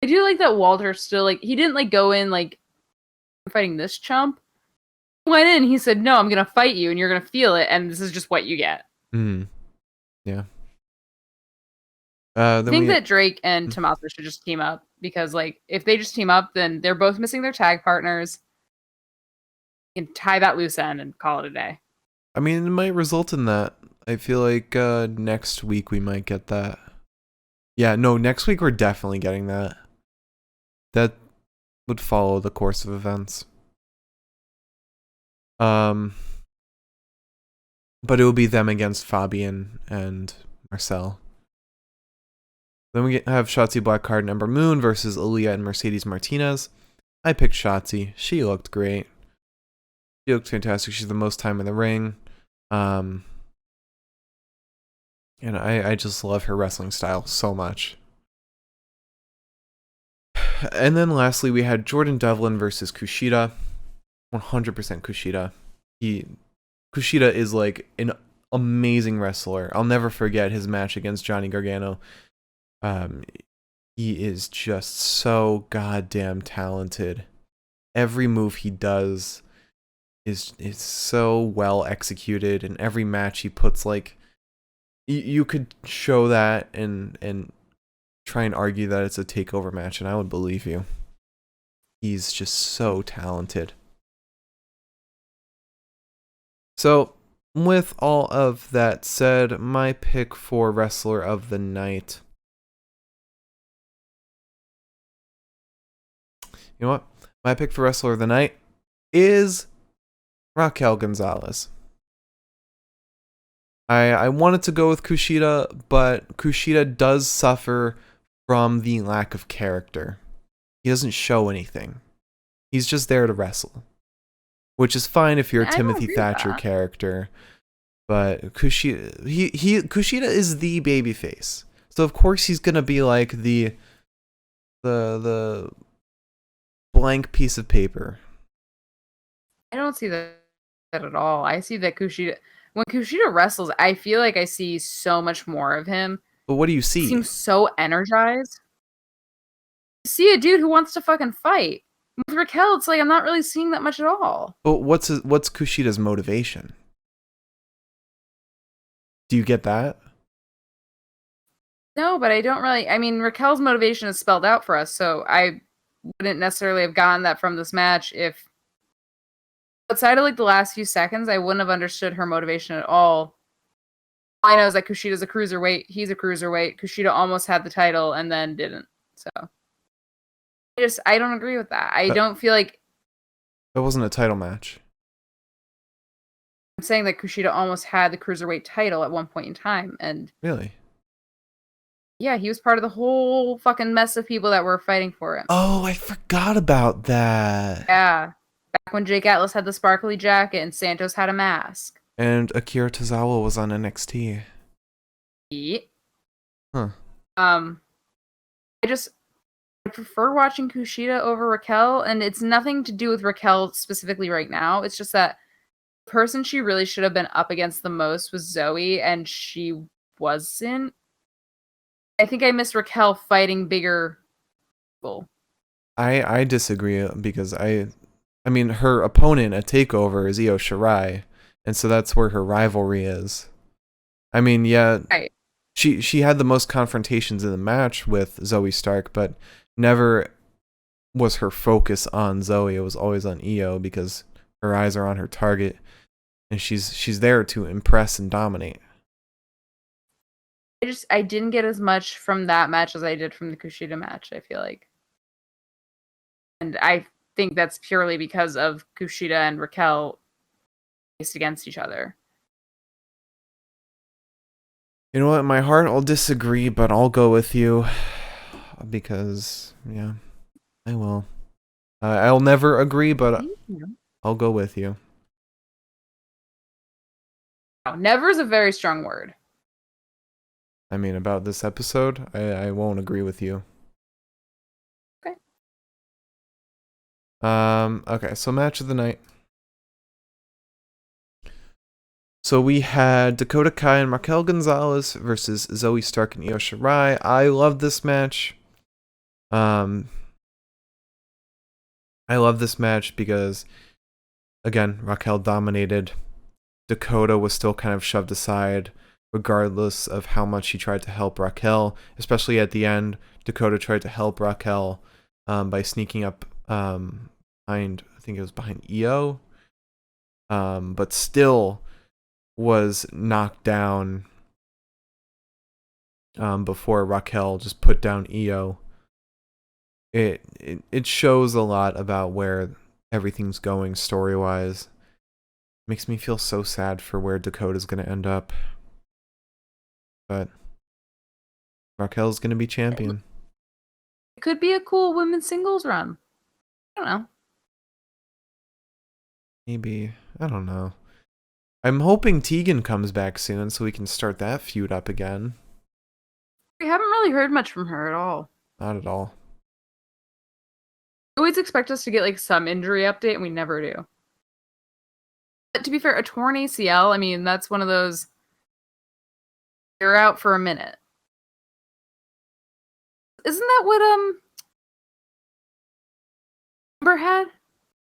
I do like that Walter still, like, he didn't, like, go in, like, fighting this chump. He went in, he said, no, I'm gonna fight you, and you're gonna feel it, and this is just what you get. Yeah. I think that Drake and Tommaso should just team up, because, like, if they just team up, then they're both missing their tag partners. You can tie that loose end and call it a day. I mean, it might result in that. I feel like next week we might get that. Yeah, no, next week we're definitely getting that. That would follow the course of events. But it will be them against Fabian and Marcel Then we have Shotzi Blackheart and Ember Moon versus Aliyah and Mercedes Martinez. I picked Shotzi. She looked great. She looked fantastic. She's the most time in the ring. And I just love her wrestling style so much. And then lastly, we had Jordan Devlin versus Kushida. 100% Kushida. Kushida is like an amazing wrestler. I'll never forget his match against Johnny Gargano. He is just so goddamn talented. Every move he does is so well executed, and every match he puts, like, you could show that and try and argue that it's a takeover match, and I would believe you. He's just so talented. So, with all of that said, my pick for Wrestler of the Night. You know what? My pick for Wrestler of the Night is Raquel Gonzalez. I wanted to go with Kushida, but Kushida does suffer from the lack of character. He doesn't show anything. He's just there to wrestle. Which is fine if you're a Timothy Thatcher character. But Kushida is the babyface. So of course he's gonna be like the blank piece of paper. I don't see that at all. I see that when Kushida wrestles, I feel like I see so much more of him. But what do you see? He seems so energized. I see a dude who wants to fucking fight. With Raquel, it's like I'm not really seeing that much at all. But what's Kushida's motivation? Do you get that? No, but I don't really. I mean, Raquel's motivation is spelled out for us, so I wouldn't necessarily have gotten that from this match if outside of like the last few seconds, I wouldn't have understood her motivation at all. All I know is that Kushida's a cruiserweight. He's a cruiserweight. Kushida almost had the title and then didn't. So I don't agree with that. I don't feel like that wasn't a title match. I'm saying that Kushida almost had the cruiserweight title at one point in time, and really, yeah, he was part of the whole fucking mess of people that were fighting for him. Oh, I forgot about that. Yeah, back when Jake Atlas had the sparkly jacket and Santos had a mask, and Akira Tozawa was on NXT. Yeah. Huh. I prefer watching Kushida over Raquel, and it's nothing to do with Raquel specifically right now. It's just that the person she really should have been up against the most was Zoey, and she wasn't. I think I miss Raquel fighting bigger people. I disagree because I mean her opponent at TakeOver is Io Shirai, and so that's where her rivalry is. I mean, yeah, right. She had the most confrontations in the match with Zoey Stark, but never was her focus on Zoey. It was always on Io because her eyes are on her target, and she's there to impress and dominate. I didn't get as much from that match as I did from the Kushida match, I feel like. And I think that's purely because of Kushida and Raquel faced against each other. You know what? My heart will disagree, but I'll go with you because, yeah, I will. I'll never agree, but I'll go with you. Oh, never is a very strong word. I mean, about this episode, I won't agree with you. Okay. Okay, so match of the night. So we had Dakota Kai and Raquel Gonzalez versus Zoey Stark and Io Shirai. I love this match. I love this match because, again, Raquel dominated. Dakota was still kind of shoved aside, regardless of how much she tried to help Raquel. Especially at the end, Dakota tried to help Raquel by sneaking up behind, I think it was behind Io. But still was knocked down before Raquel just put down Io. It shows a lot about where everything's going story-wise. Makes me feel so sad for where Dakota's going to end up. But Raquel's gonna be champion. It could be a cool women's singles run. I don't know. Maybe. I don't know. I'm hoping Tegan comes back soon so we can start that feud up again. We haven't really heard much from her at all. Not at all. I always expect us to get like some injury update, and we never do. But to be fair, a torn ACL, I mean, that's one of those. You're out for a minute. Isn't that what Ember had?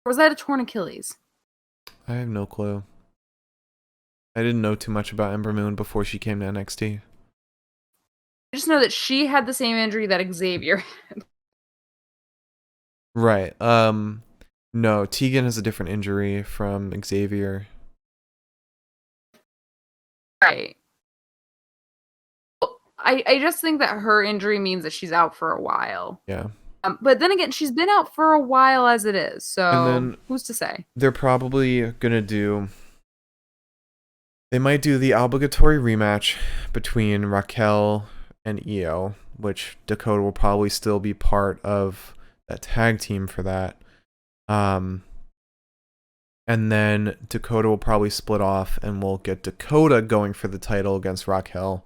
Or was that a torn Achilles? I have no clue. I didn't know too much about Ember Moon before she came to NXT. I just know that she had the same injury that Xavier had. Right. No, Tegan has a different injury from Xavier. Right. I just think that her injury means that she's out for a while. Yeah. But then again, she's been out for a while as it is, so And then who's to say? they're probably gonna do. They might do the obligatory rematch between Raquel and Io, which Dakota will probably still be part of that tag team for that. And then Dakota will probably split off, and we'll get Dakota going for the title against Raquel,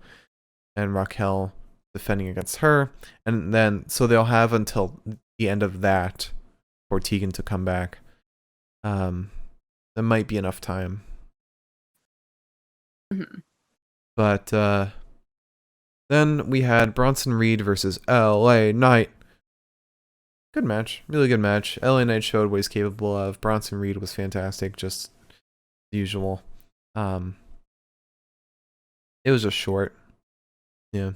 and Raquel defending against her. And then, so they'll have until the end of that for Tegan to come back. That might be enough time. Mm-hmm. But then we had Bronson Reed versus LA Knight. Good match. Really good match. LA Knight showed what he's capable of. Bronson Reed was fantastic, just the usual. It was just short. Yeah.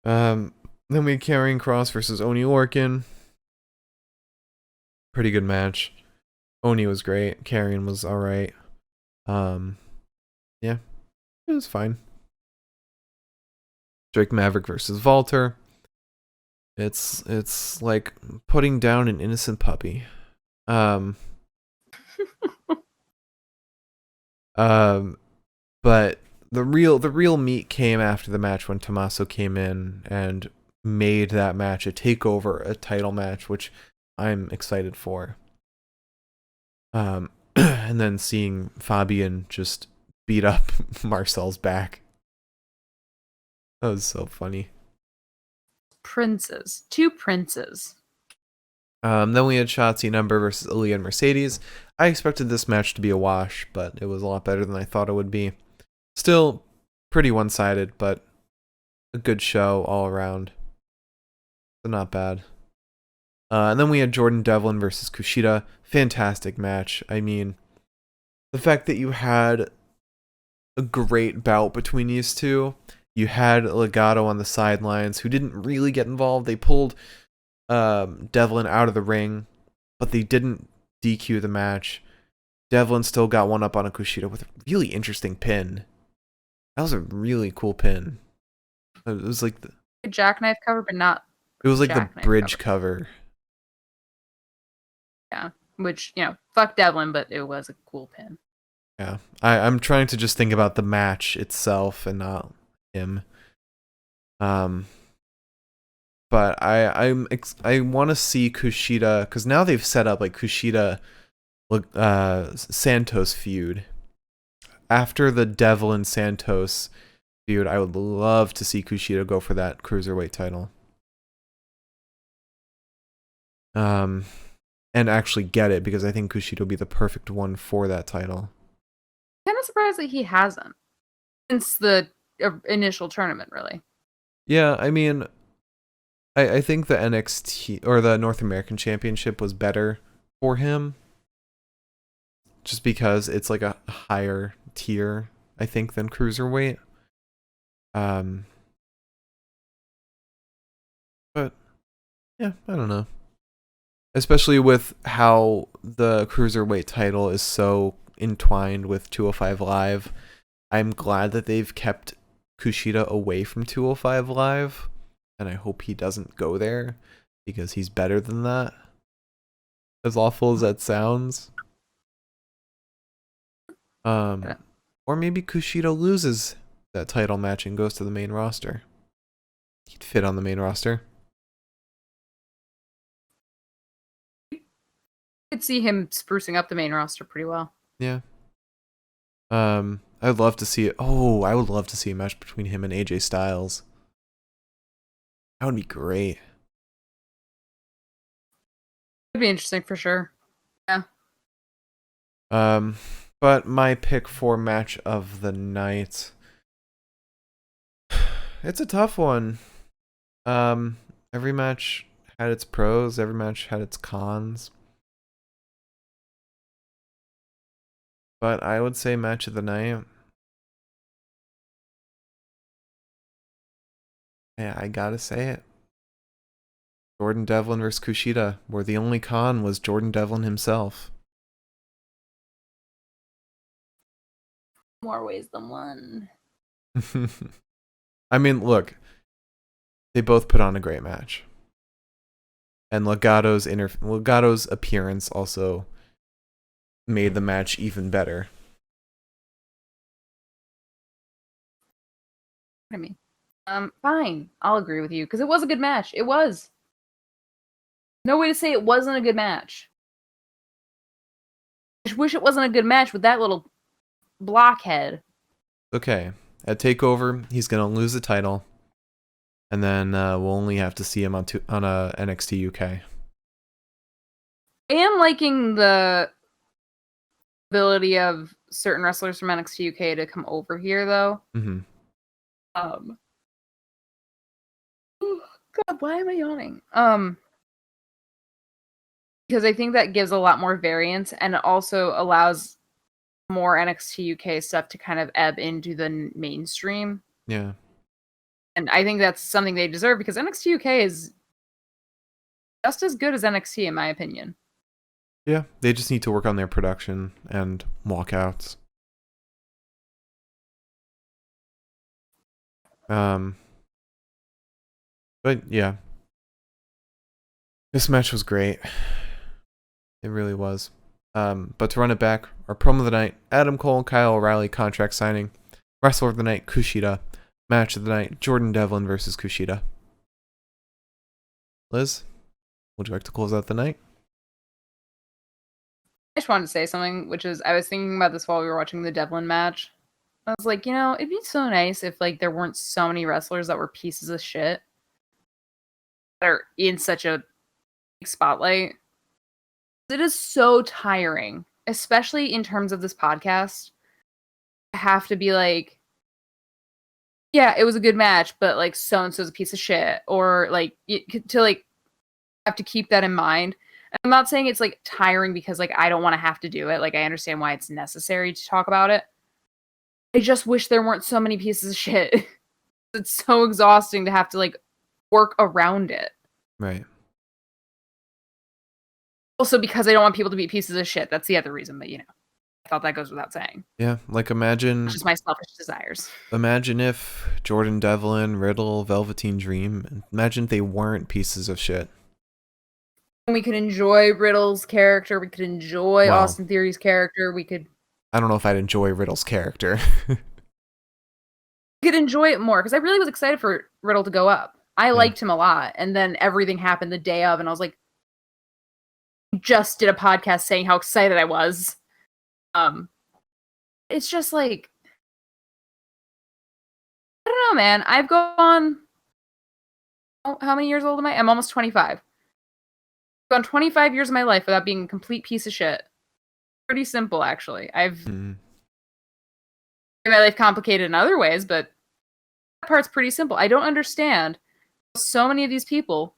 Then we had Karrion Kross versus Oney Lorcan. Pretty good match. Oney was great. Karrion was alright. Yeah. It was fine. Drake Maverick versus Walter. It's like putting down an innocent puppy. But the real meat came after the match when Tommaso came in and made that match a takeover, a title match, which I'm excited for. And then seeing Fabian just beat up Marcel's back. That was so funny. Princes. Two princes. Then we had Shotzi and Ember versus Aliyah and Mercedes. I expected this match to be a wash, but it was a lot better than I thought it would be. Still pretty one-sided, but a good show all around. So not bad. And then we had Jordan Devlin versus Kushida. Fantastic match. I mean, the fact that you had a great bout between these two. You had Legato on the sidelines who didn't really get involved. They pulled Devlin out of the ring, but they didn't DQ the match. Devlin still got one up on a Kushida with a really interesting pin. That was a really cool pin. It was like the Jackknife cover, but not. It was like the bridge cover. cover. Yeah, which, fuck Devlin, but it was a cool pin. Yeah, I'm trying to just think about the match itself and not him. But I want to see Kushida, because now they've set up like Kushida Santos feud. After the Devlin Santos feud, I would love to see Kushida go for that cruiserweight title. And actually get it, because I think Kushida will be the perfect one for that title. Kind of surprised that he hasn't since the initial tournament, really. Yeah, I mean, I think the NXT or the North American Championship was better for him, just because it's like a higher tier, I think, than cruiserweight. But yeah, I don't know. Especially with how the cruiserweight title is so entwined with 205 Live. I'm glad that they've kept Kushida away from 205 Live, and I hope he doesn't go there, because he's better than that. As awful as that sounds. Or maybe Kushida loses that title match and goes to the main roster. fit on the main roster. I could see him sprucing up the main roster pretty well. Yeah. I'd love to see it. Oh, I would love to see a match between him and AJ Styles. That would be great. It'd be interesting for sure. Yeah. But my pick for match of the night. It's a tough one. Every match had its pros, every match had its cons. But I would say match of the night. Yeah, I gotta say it. Jordan Devlin versus Kushida, where the only con was Jordan Devlin himself. More ways than one. I mean, look, they both put on a great match. And Legato's appearance also made the match even better. I mean, fine. I'll agree with you because it was a good match. It was. No way to say it wasn't a good match. I just wish it wasn't a good match with that little blockhead. Okay, at TakeOver, he's gonna lose the title, and then we'll only have to see him on NXT UK. I am liking the ability of certain wrestlers from NXT UK to come over here, though. Mm-hmm. God, why am I yawning? Because I think that gives a lot more variance, and it also allows more NXT UK stuff to kind of ebb into the mainstream. Yeah. And I think that's something they deserve because NXT UK is just as good as NXT, in my opinion. Yeah, they just need to work on their production and walkouts. But yeah, this match was great. It really was. But to run it back, our promo of the night: Adam Cole, Kyle O'Reilly contract signing. Wrestler of the night: Kushida. Match of the night: Jordan Devlin versus Kushida. Liz, would you like to close out the night? I just wanted to say something, which is I was thinking about this while we were watching the Devlin match. I was like, it'd be so nice if like there weren't so many wrestlers that were pieces of shit that are in such a big spotlight. It is so tiring, especially in terms of this podcast. I have to be like, yeah, it was a good match, but like so and so's a piece of shit, or like to like have to keep that in mind. And I'm not saying it's like tiring because like I don't want to have to do it. Like I understand why it's necessary to talk about it. I just wish there weren't so many pieces of shit. It's so exhausting to have to like work around it. Right. Also because I don't want people to be pieces of shit. That's the other reason, but I thought that goes without saying. Yeah, like imagine... It's just my selfish desires. Imagine if Jordan Devlin, Riddle, Velveteen Dream, imagine if they weren't pieces of shit. And we could enjoy Riddle's character. We could enjoy Austin Theory's character. We could... I don't know if I'd enjoy Riddle's character. We could enjoy it more, because I really was excited for Riddle to go up. I liked him a lot, and then everything happened the day of, and I was like, just did a podcast saying how excited I was. It's just like, I don't know, man. I've gone, how many years old am I? I'm almost 25. I've gone 25 years of my life without being a complete piece of shit. Pretty simple, actually. I've made my life complicated in other ways, but that part's pretty simple. I don't understand how so many of these people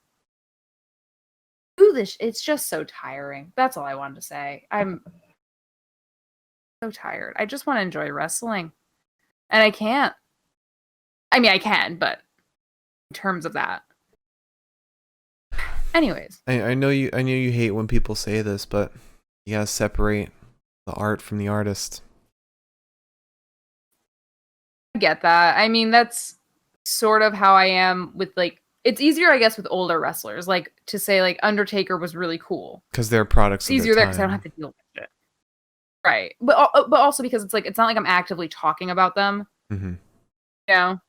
do this. It's just so tiring. That's all I wanted to say. I'm so tired. I just want to enjoy wrestling. And I can't. I mean, I can, but in terms of that. Anyways. I know you hate when people say this, but you gotta separate the art from the artist. I get that. I mean, that's sort of how I am with, like, it's easier, I guess, with older wrestlers, like, to say, like, Undertaker was really cool. Because they're products of their time. It's easier there because I don't have to deal with it. Right. But also because it's, like, it's not like I'm actively talking about them. Mm-hmm. You know?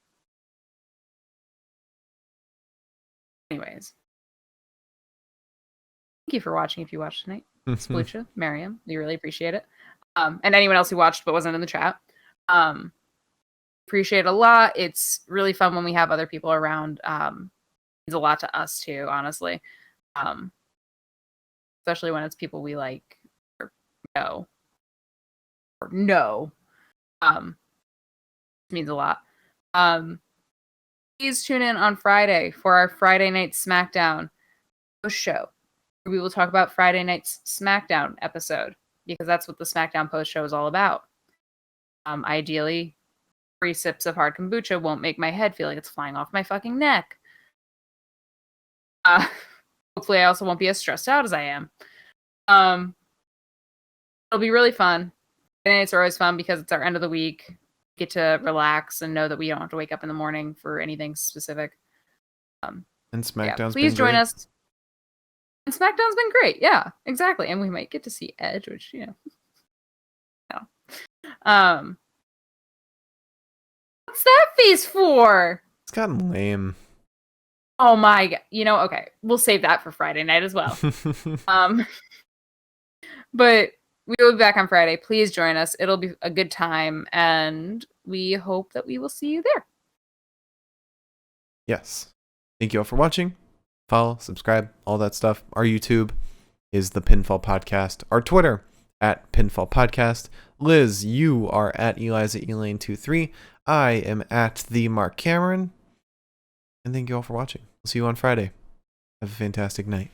Anyways, thank you for watching. If you watched tonight, Splucha, Miriam, we really appreciate it. And anyone else who watched but wasn't in the chat, appreciate it a lot. It's really fun when we have other people around. Means a lot to us too, honestly. Especially when it's people we like or know. Means a lot. Please tune in on Friday for our Friday night SmackDown show. We will talk about Friday night's SmackDown episode because that's what the SmackDown post show is all about. Ideally, 3 sips of hard kombucha won't make my head feel like it's flying off my fucking neck. Hopefully, I also won't be as stressed out as I am. It'll be really fun. Friday nights are always fun because it's our end of the week. Get to relax and know that we don't have to wake up in the morning for anything specific. And SmackDown's please been join great. us. And SmackDown's been great. Yeah, exactly. And we might get to see Edge, which, what's that face for? It's gotten lame. Oh my god. Okay. We'll save that for Friday night as well. But we will be back on Friday. Please join us. It'll be a good time, and we hope that we will see you there. Yes. Thank you all for watching. Follow, subscribe, all that stuff. Our YouTube is the Pinfall Podcast. Our Twitter at Pinfall Podcast. Liz, you are at ElizaElane23. I am at the Mark Cameron. And thank you all for watching. We'll see you on Friday. Have a fantastic night.